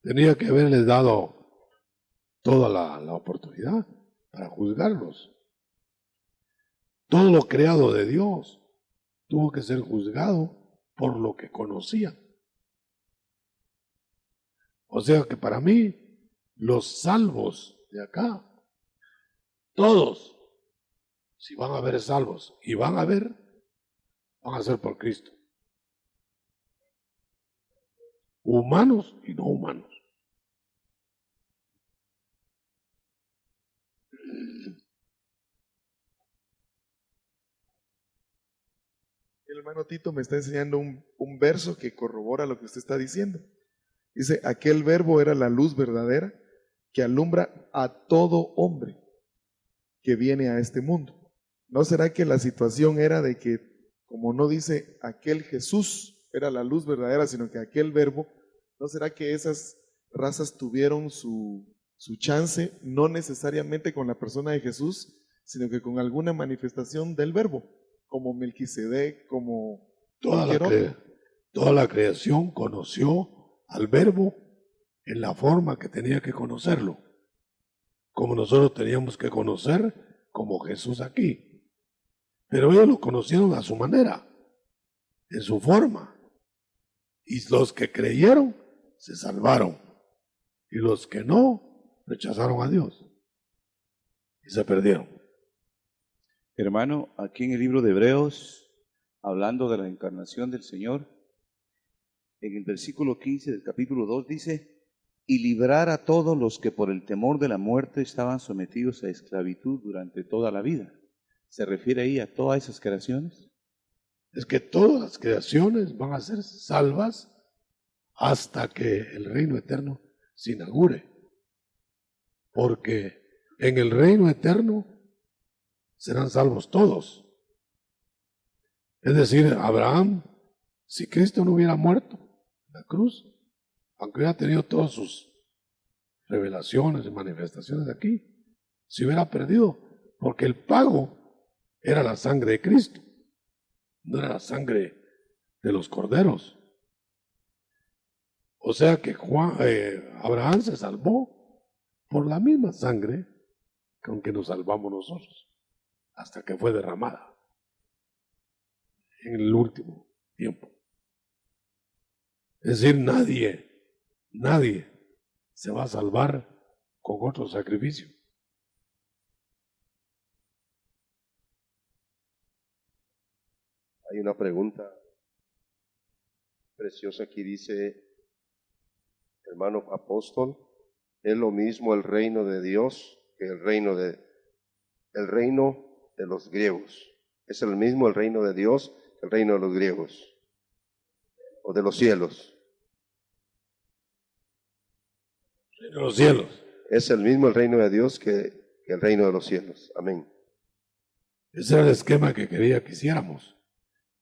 Tenía que haberles dado toda la oportunidad para juzgarlos. Todo lo creado de Dios tuvo que ser juzgado por lo que conocía. O sea que para mí, los salvos de acá, todos, si van a haber salvos y van a ser por Cristo. Humanos y no humanos. El hermano Tito me está enseñando un verso que corrobora lo que usted está diciendo. Dice, aquel verbo era la luz verdadera que alumbra a todo hombre que viene a este mundo. ¿No será que la situación era de que, como no dice aquel Jesús era la luz verdadera, sino que aquel verbo, ¿no será que esas razas tuvieron su chance, no necesariamente con la persona de Jesús, sino que con alguna manifestación del verbo, como Melquisedec, como cualquier otro? Toda la creación conoció al verbo en la forma que tenía que conocerlo, como nosotros teníamos que conocer como Jesús aquí. Pero ellos lo conocieron a su manera, en su forma. Y los que creyeron se salvaron. Y los que no, rechazaron a Dios y se perdieron. Hermano, aquí en el libro de Hebreos, hablando de la encarnación del Señor, en el versículo 15 del capítulo 2 dice, y librar a todos los que por el temor de la muerte estaban sometidos a esclavitud durante toda la vida. ¿Se refiere ahí a todas esas creaciones? Es que todas las creaciones van a ser salvas hasta que el reino eterno se inaugure. Porque en el reino eterno serán salvos todos. Es decir, Abraham, si Cristo no hubiera muerto en la cruz, aunque hubiera tenido todas sus revelaciones y manifestaciones aquí, se hubiera perdido, porque el pago era la sangre de Cristo, no era la sangre de los corderos. O sea que Abraham se salvó por la misma sangre con que nos salvamos nosotros, hasta que fue derramada en el último tiempo. Es decir, nadie se va a salvar con otro sacrificio. Hay una pregunta preciosa aquí, dice, hermano apóstol, ¿es lo mismo el reino de Dios que el reino de los griegos? ¿Es el mismo el reino de Dios que el reino de los griegos? ¿O de los cielos? De los cielos. Es el mismo el reino de Dios que el reino de los cielos. Amén. Ese era el esquema que quería que hiciéramos.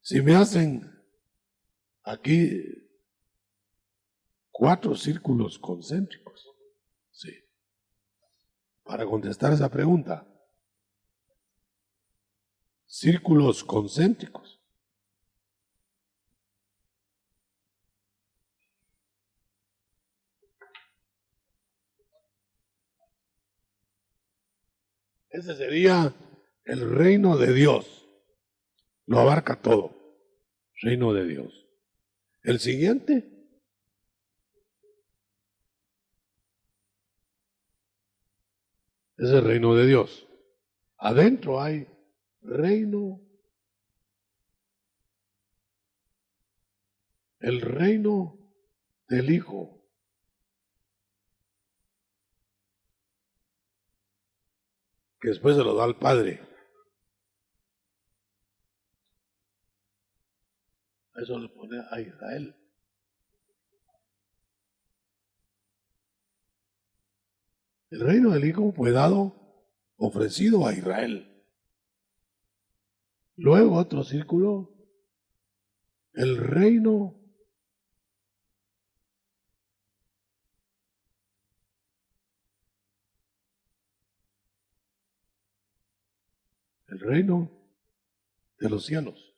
Si me hacen aquí 4 círculos concéntricos, sí, para contestar esa pregunta, círculos concéntricos. Ese sería el reino de Dios. Lo abarca todo. Reino de Dios. El siguiente es el reino de Dios. Adentro hay el reino del Hijo. que después se lo da al Padre. Eso le pone a Israel. El reino del Hijo fue dado, ofrecido a Israel. Luego otro círculo, el reino de los cielos.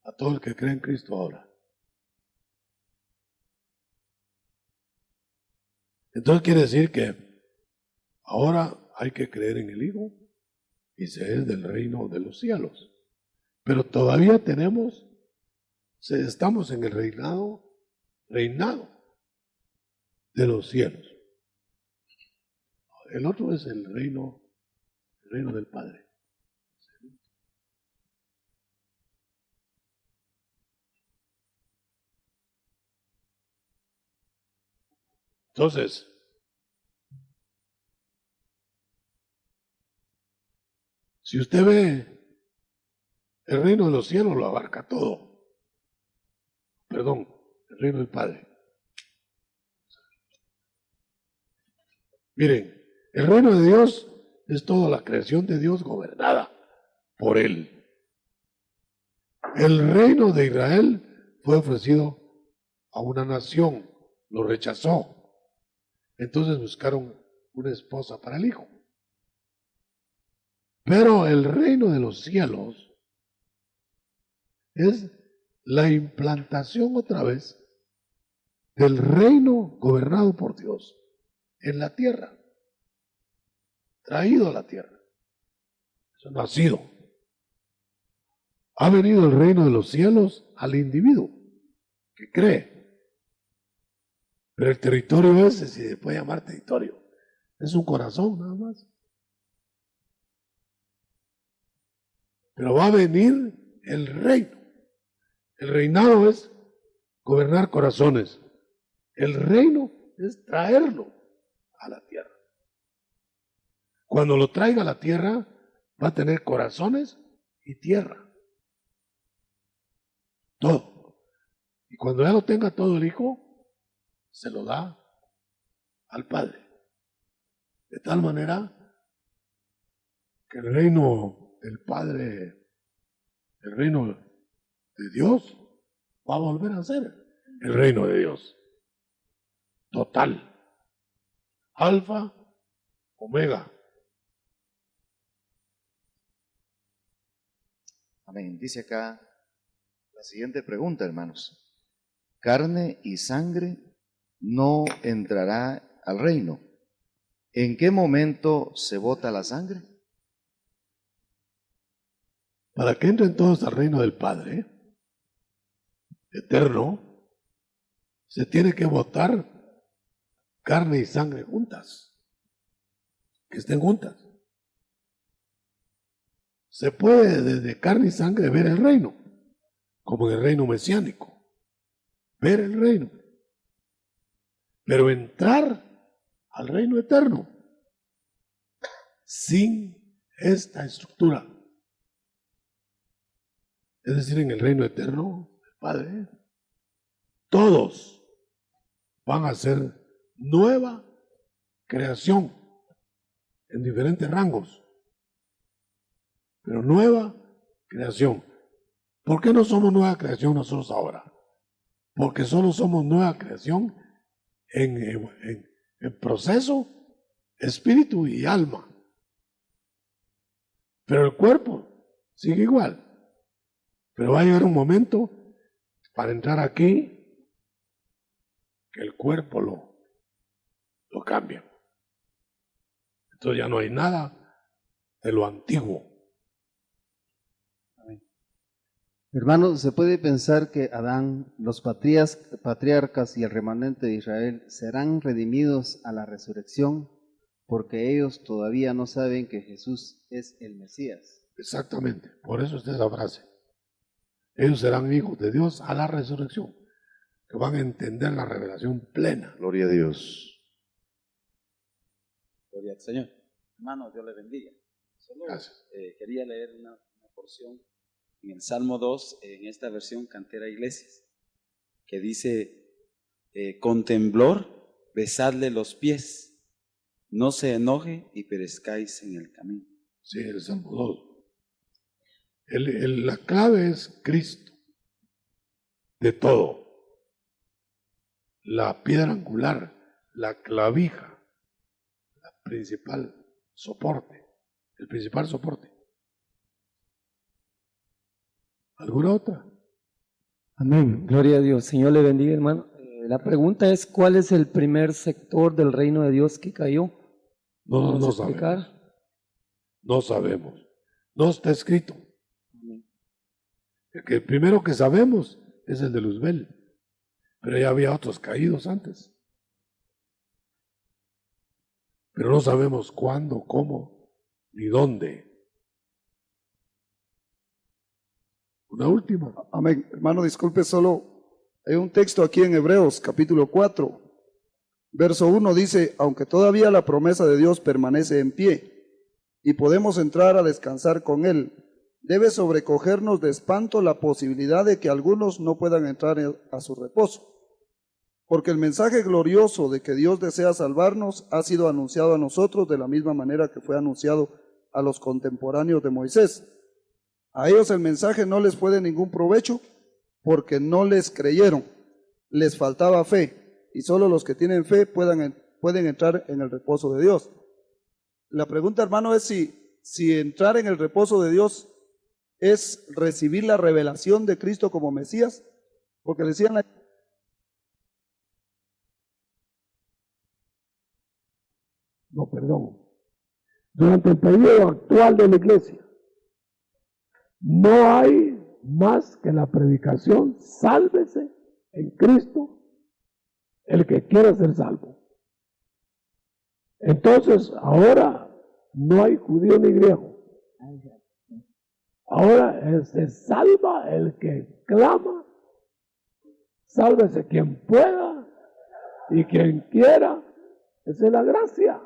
A todo el que cree en Cristo ahora. Entonces quiere decir que ahora hay que creer en el Hijo y se es del reino de los cielos. Pero todavía estamos en el reinado de los cielos. El otro es el reino del Padre. Entonces, si usted ve, el reino de los cielos lo abarca todo. Perdón, el reino del Padre. Miren, el reino de Dios es toda la creación de Dios gobernada por Él. El reino de Israel fue ofrecido a una nación, lo rechazó. Entonces buscaron una esposa para el Hijo. Pero el reino de los cielos es la implantación otra vez del reino gobernado por Dios en la tierra, traído a la tierra. Eso no ha sido. Ha venido el reino de los cielos al individuo que cree. Pero el territorio ese, si se puede llamar territorio, es un corazón nada más. Pero va a venir el reino. El reinado es gobernar corazones. El reino es traerlo a la tierra. Cuando lo traiga a la tierra, va a tener corazones y tierra. Todo. Y cuando ya lo tenga todo el Hijo, se lo da al Padre. De tal manera que el reino del Padre, el reino de Dios, va a volver a ser el reino de Dios. Total. Alfa, omega. Amén. Dice acá la siguiente pregunta, hermanos. Carne y sangre no entrará al reino. ¿En qué momento se bota la sangre? Para que entren todos al reino del Padre eterno, se tiene que botar carne y sangre juntas, que estén juntas. Se puede desde carne y sangre ver el reino, como en el reino mesiánico, ver el reino. Pero entrar al reino eterno sin esta estructura, es decir, en el reino eterno del Padre, todos van a ser nueva creación en diferentes rangos, pero nueva creación. ¿Por qué no somos nueva creación nosotros ahora? Porque solo somos nueva creación en proceso, espíritu y alma. Pero el cuerpo sigue igual. Pero va a llegar un momento para entrar aquí que el cuerpo lo cambia. Entonces ya no hay nada de lo antiguo. Hermano, ¿se puede pensar que Adán, los patriarcas y el remanente de Israel serán redimidos a la resurrección porque ellos todavía no saben que Jesús es el Mesías? Exactamente, por eso está esa frase. Ellos serán hijos de Dios a la resurrección, que van a entender la revelación plena. Gloria a Dios. Gloria al Señor. Hermano, Dios le bendiga. Solo Gracias. quería leer una porción en el Salmo 2, en esta versión Cantera Iglesias, que dice, con temblor besadle los pies, no se enoje y perezcáis en el camino. Sí, el Salmo 2. La clave es Cristo, de todo. La piedra angular, la clavija, la principal soporte, el principal soporte. ¿Alguna otra? Amén. Gloria a Dios. Señor le bendiga, hermano. La pregunta es, ¿cuál es el primer sector del reino de Dios que cayó? No ¿Puedes sabemos. explicar? No sabemos. No está escrito. El primero que sabemos es el de Luzbel, pero ya había otros caídos antes. Pero no sabemos cuándo, cómo, ni dónde. Una última. Amén. Hermano, disculpe, solo hay un texto aquí en Hebreos, capítulo 4, verso 1, dice, aunque todavía la promesa de Dios permanece en pie y podemos entrar a descansar con Él, debe sobrecogernos de espanto la posibilidad de que algunos no puedan entrar a su reposo. Porque el mensaje glorioso de que Dios desea salvarnos ha sido anunciado a nosotros de la misma manera que fue anunciado a los contemporáneos de Moisés. A ellos el mensaje no les fue de ningún provecho porque no les creyeron, les faltaba fe, y solo los que tienen fe pueden entrar en el reposo de Dios. La pregunta, hermano, es si entrar en el reposo de Dios es recibir la revelación de Cristo como Mesías, porque decían No, perdón. Durante el periodo actual de la iglesia, no hay más que la predicación, sálvese en Cristo el que quiera ser salvo. Entonces, ahora no hay judío ni griego. Ahora se salva el que clama, sálvese quien pueda y quien quiera. Esa es la gracia.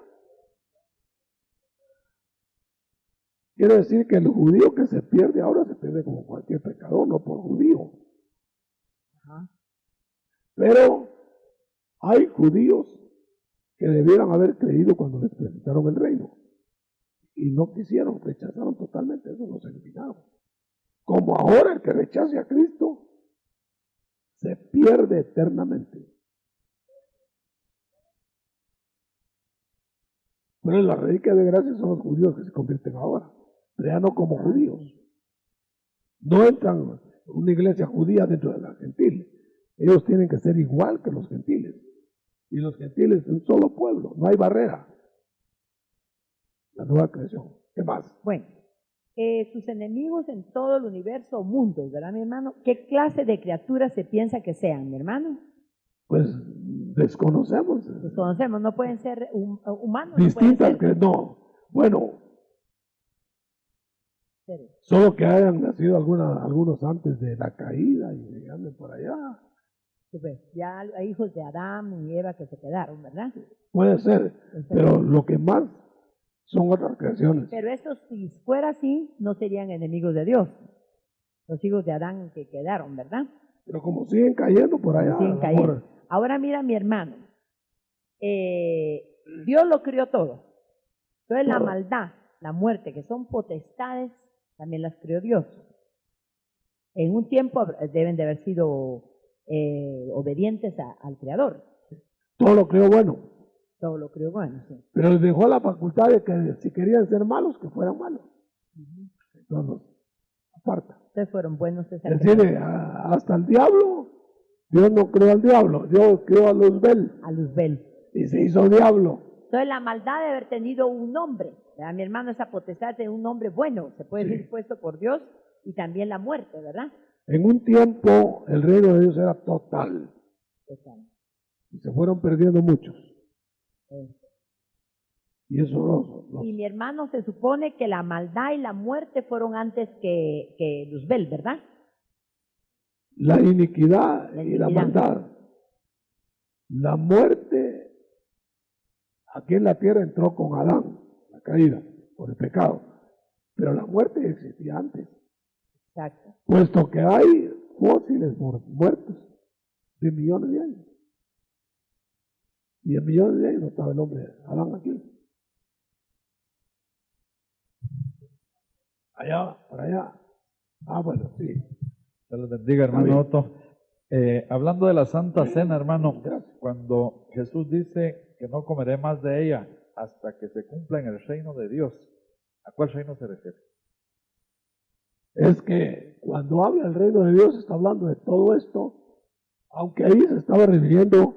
Quiere decir que el judío que se pierde ahora se pierde como cualquier pecador, no por judío. Pero hay judíos que debieran haber creído cuando les presentaron el reino. Y no quisieron, rechazaron totalmente, eso los eliminaron. Como ahora el que rechace a Cristo se pierde eternamente. Pero la reliquia de gracia son los judíos que se convierten ahora, pero ya no como judíos. No entran una iglesia judía dentro de la gentil. Ellos tienen que ser igual que los gentiles. Y los gentiles es un solo pueblo, no hay barrera. La nueva creación. ¿Qué más? Bueno, sus enemigos en todo el universo o mundos, ¿verdad, mi hermano? ¿Qué clase de criaturas se piensa que sean, mi hermano? Pues desconocemos. Desconocemos, no pueden ser humanos. Distintas que no. Bueno, solo que hayan nacido algunos antes de la caída y anden por allá. Sí, pues, ya hay hijos de Adán y Eva que se quedaron, ¿verdad? Puede ser, pero lo que más son otras creaciones. Pero estos, si fuera así, no serían enemigos de Dios. Los hijos de Adán que quedaron, ¿verdad? Pero como siguen cayendo por allá. Siguen cayendo. Ahora mira, mi hermano, Dios lo crió todo. Entonces la maldad, la muerte, que son potestades, también las crió Dios. En un tiempo deben de haber sido obedientes al Creador. Todo lo creó bueno. Todo lo creó bueno, sí. Pero les dejó la facultad de que si querían ser malos, que fueran malos. Entonces, aparta. Ustedes fueron buenos. Decirle, hasta el diablo, Dios no creó al diablo, Dios creó a Luzbel. A Luzbel. Y se hizo diablo. Entonces la maldad de haber tenido un nombre, ¿verdad? Mi hermano, esa potestad de un nombre bueno, se puede decir puesto por Dios, y también la muerte, ¿verdad? En un tiempo el reino de Dios era total. Y se fueron perdiendo muchos. Y eso Y mi hermano, se supone que la maldad y la muerte fueron antes que Luzbel, ¿verdad? La iniquidad y la maldad. La muerte aquí en la tierra entró con Adán, la caída, por el pecado. Pero la muerte existía antes. Exacto. Puesto que hay fósiles muertos de millones de años. Y en millones de años no estaba el hombre Adán aquí. Allá, por allá. Ah, bueno, sí. Se los bendiga, hermano Otto. Hablando de la Santa Cena, hermano, Gracias. cuando Jesús dice que no comeré más de ella hasta que se cumpla en el reino de Dios, ¿a cuál reino se refiere? Es que cuando habla del reino de Dios está hablando de todo esto, aunque ahí se estaba refiriendo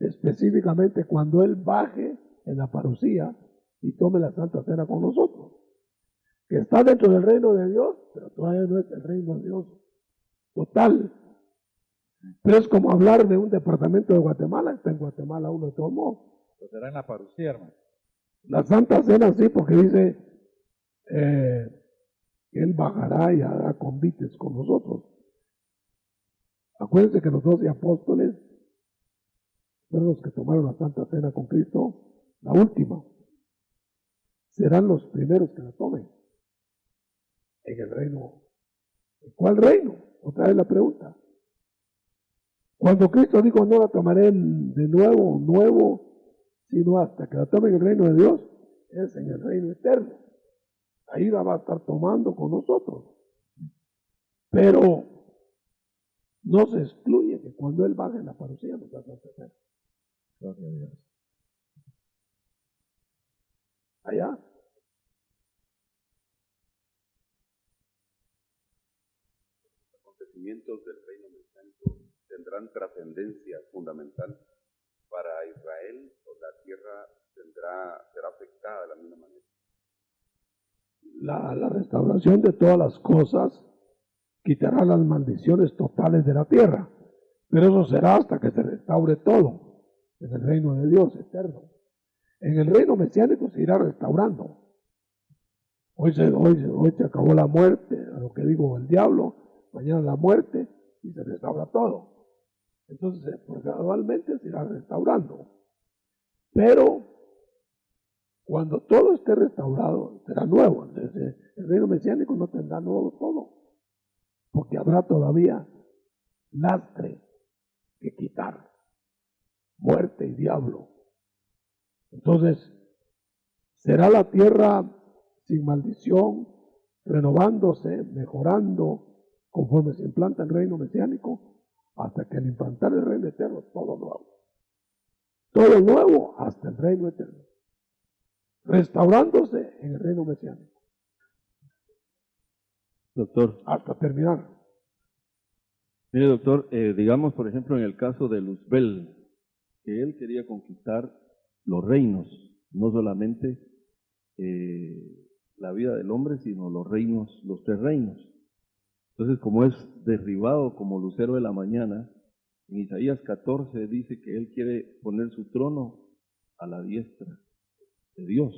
específicamente cuando Él baje en la parucía y tome la Santa Cena con nosotros. Que está dentro del reino de Dios, pero todavía no es el reino de Dios total. Pero es como hablar de un departamento de Guatemala, está en Guatemala uno de todos modos. Pues será en la parucía, hermano. La Santa Cena sí, porque dice que Él bajará y hará convites con nosotros. Acuérdense que los 12 apóstoles fueron los que tomaron la Santa Cena con Cristo, la última. Serán los primeros que la tomen en el reino. ¿Cuál reino? Otra vez la pregunta. Cuando Cristo dijo no la tomaré de nuevo, sino hasta que la tomen en el reino de Dios, es en el reino eterno. Ahí la va a estar tomando con nosotros. Pero no se excluye que cuando Él baje en la parucía nos va a hacer. Gloria a Dios. Allá. Acontecimientos del reino mesiánico tendrán trascendencia fundamental para Israel, o la tierra será afectada de la misma manera. La restauración de todas las cosas quitará las maldiciones totales de la tierra, pero eso será hasta que se restaure todo en el reino de Dios eterno. En el reino mesiánico se irá restaurando. Hoy se acabó la muerte, a lo que digo el diablo, mañana la muerte y se restaura todo. Entonces, pues gradualmente se irá restaurando. Pero cuando todo esté restaurado, será nuevo. Entonces, el reino mesiánico no tendrá nuevo todo, porque habrá todavía lastre que quitar, muerte y diablo. Entonces, será la tierra sin maldición, renovándose, mejorando, conforme se implanta el reino mesiánico, hasta que al implantar el reino eterno, todo nuevo. Todo nuevo hasta el reino eterno. Restaurándose en el reino mesiánico. Doctor. Hasta terminar. Mire, doctor, digamos, por ejemplo, en el caso de Luzbel, que él quería conquistar los reinos, no solamente la vida del hombre, sino los reinos, los 3 reinos. Entonces, como es derribado como lucero de la mañana, en Isaías 14 dice que él quiere poner su trono a la diestra de Dios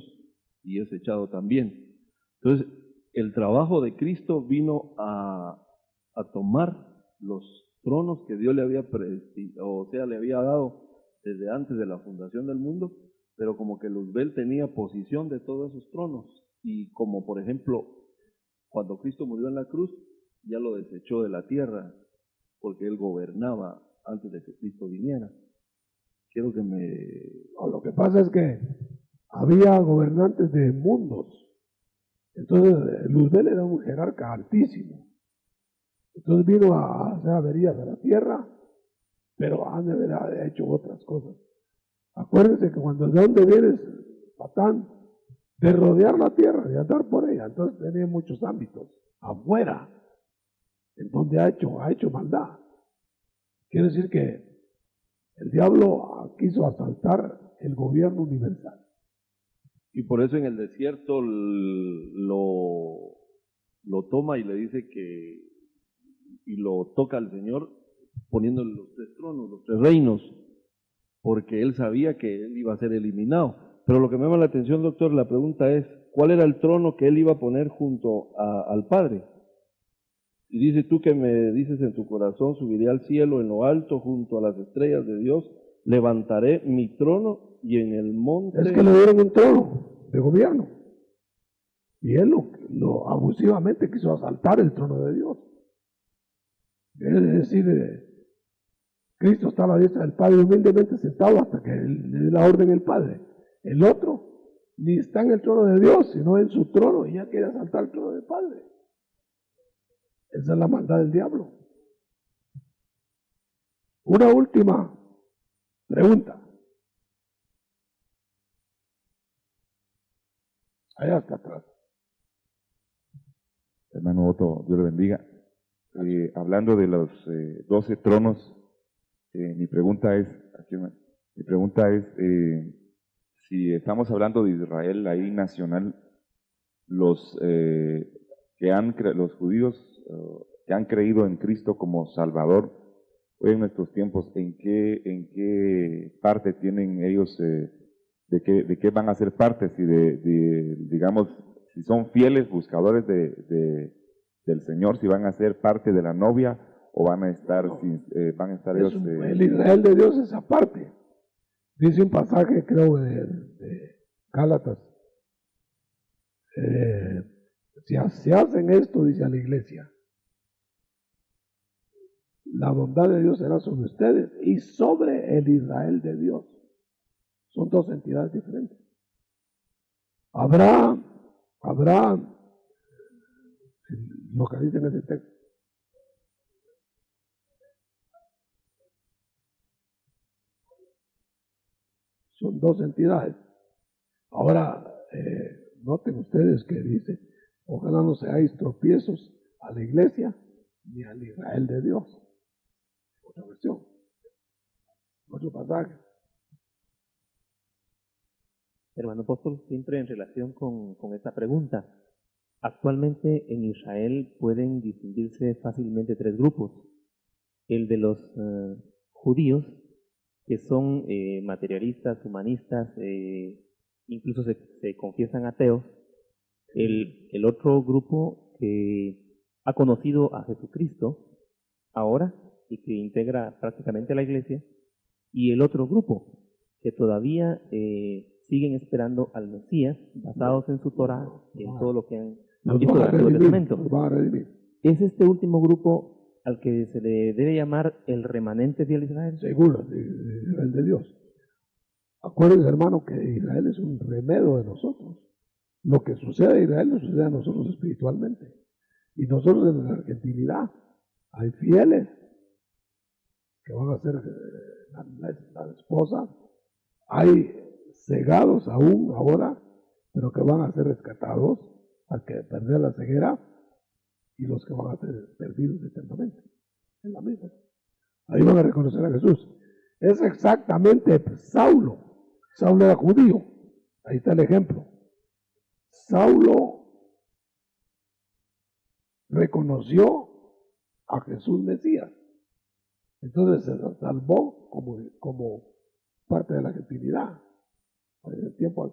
y es echado también. Entonces, el trabajo de Cristo vino a tomar los tronos que Dios le había le había dado desde antes de la fundación del mundo, pero como que Luzbel tenía posesión de todos esos tronos, y como por ejemplo, cuando Cristo murió en la cruz, ya lo desechó de la tierra, porque él gobernaba antes de que Cristo viniera. Quiero que me... No, lo que pasa es que había gobernantes de mundos. Entonces, Luzbel era un jerarca altísimo. Entonces vino a hacer averías a la tierra, pero han de haber hecho otras cosas. Acuérdense que cuando de dónde vienes, Patán, de rodear la tierra, de andar por ella, entonces tenía muchos ámbitos afuera, en donde ha hecho maldad. Quiere decir que el diablo quiso asaltar el gobierno universal. Y por eso en el desierto lo toma y le dice que, y lo toca al Señor poniéndole los 3 tronos, los 3 reinos, porque él sabía que él iba a ser eliminado. Pero lo que me llama la atención, doctor, la pregunta es, ¿cuál era el trono que él iba a poner junto al Padre? Y dice, tú que me dices en tu corazón, subiré al cielo en lo alto junto a las estrellas de Dios, levantaré mi trono y en el monte... Es que le dieron un trono de gobierno. Y él lo abusivamente quiso asaltar el trono de Dios. Es decir, Cristo está a la diestra del Padre humildemente sentado hasta que le dé la orden el Padre. El otro ni está en el trono de Dios, sino en su trono, y ya quiere asaltar el trono del Padre. Esa es la maldad del diablo. Una última pregunta. Allá hasta atrás. Hermano Otto, Dios le bendiga. Hablando de los 12 tronos, mi pregunta es, si estamos hablando de Israel ahí nacional, los judíos que han creído en Cristo como Salvador, hoy en nuestros tiempos, ¿en qué parte tienen ellos, de qué van a ser parte? Si digamos, si son fieles buscadores del Señor, si van a ser parte de la novia o van a estar, ellos... el Israel de Dios es aparte. Dice un pasaje, creo, de Gálatas. Si hacen esto, dice a la iglesia, la bondad de Dios será sobre ustedes y sobre el Israel de Dios. Son dos entidades diferentes. Habrá lo que dice en ese texto. Son dos entidades. Ahora, noten ustedes que dice, ojalá no seáis tropiezos a la iglesia ni al Israel de Dios. Otra versión. Otro pasaje. Hermano apóstol, siempre en relación con esta pregunta. Actualmente en Israel pueden distinguirse fácilmente tres grupos. El de los judíos, que son materialistas, humanistas, incluso se confiesan ateos. El otro grupo que ha conocido a Jesucristo ahora y que integra prácticamente la iglesia. Y el otro grupo que todavía siguen esperando al Mesías, basados en su Torah, en todo lo que han visto del Antiguo Testamento. ¿Es este último grupo al que se le debe llamar el remanente fiel de Israel? Seguro, de Israel de Dios. Acuérdense, hermano, que Israel es un remedio de nosotros. Lo que sucede a Israel nos sucede a nosotros espiritualmente. Y nosotros en la argentinidad hay fieles que van a ser la esposa, hay cegados aún ahora, pero que van a ser rescatados al que perder la ceguera, y los que van a ser perdidos eternamente. Es la misma. Ahí van a reconocer a Jesús. Es exactamente Saulo. Saulo era judío. Ahí está el ejemplo. Saulo reconoció a Jesús Mesías. Entonces se salvó como parte de la gentilidad en el tiempo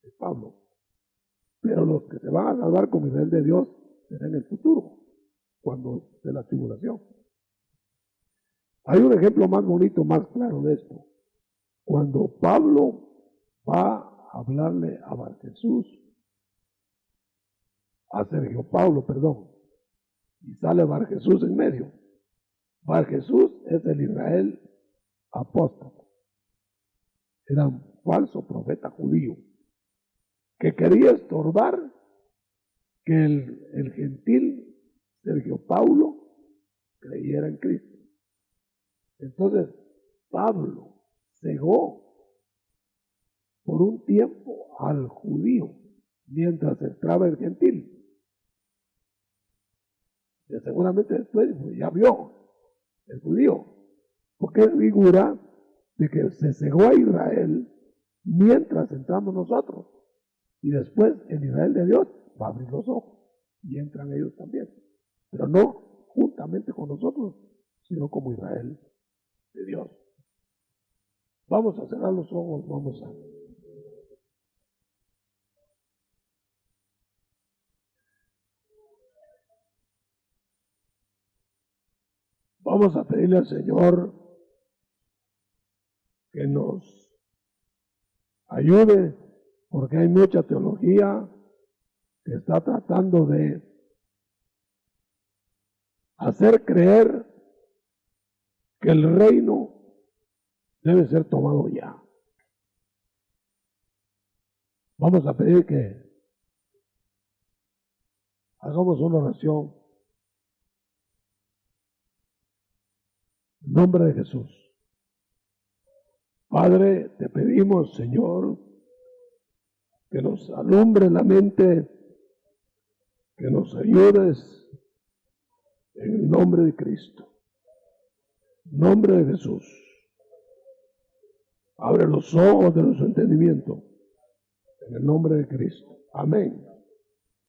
de Pablo. Pero los que se van a salvar como Israel de Dios será en el futuro, cuando de la tribulación. Hay un ejemplo más bonito, más claro de esto. Cuando Pablo va a hablarle a Sergio Paulo, y sale Bar Jesús en medio. Bar Jesús es el Israel apóstol. Era un falso profeta judío que quería estorbar que el gentil Sergio Paulo creyera en Cristo. Entonces Pablo cegó por un tiempo al judío mientras entraba el gentil. Y seguramente después ya vio el judío, porque es figura de que se cegó a Israel mientras entramos nosotros, y después el Israel de Dios va a abrir los ojos y entran ellos también, pero no juntamente con nosotros, sino como Israel de Dios. Vamos a cerrar los ojos, vamos a pedirle al Señor que nos ayude, porque hay mucha teología que está tratando de hacer creer que el reino debe ser tomado ya. Vamos a pedir que hagamos una oración en nombre de Jesús. Padre, te pedimos, Señor, que nos alumbre la mente, que nos ayudes en el nombre de Cristo, en nombre de Jesús. Abre los ojos de nuestro entendimiento, en el nombre de Cristo. Amén.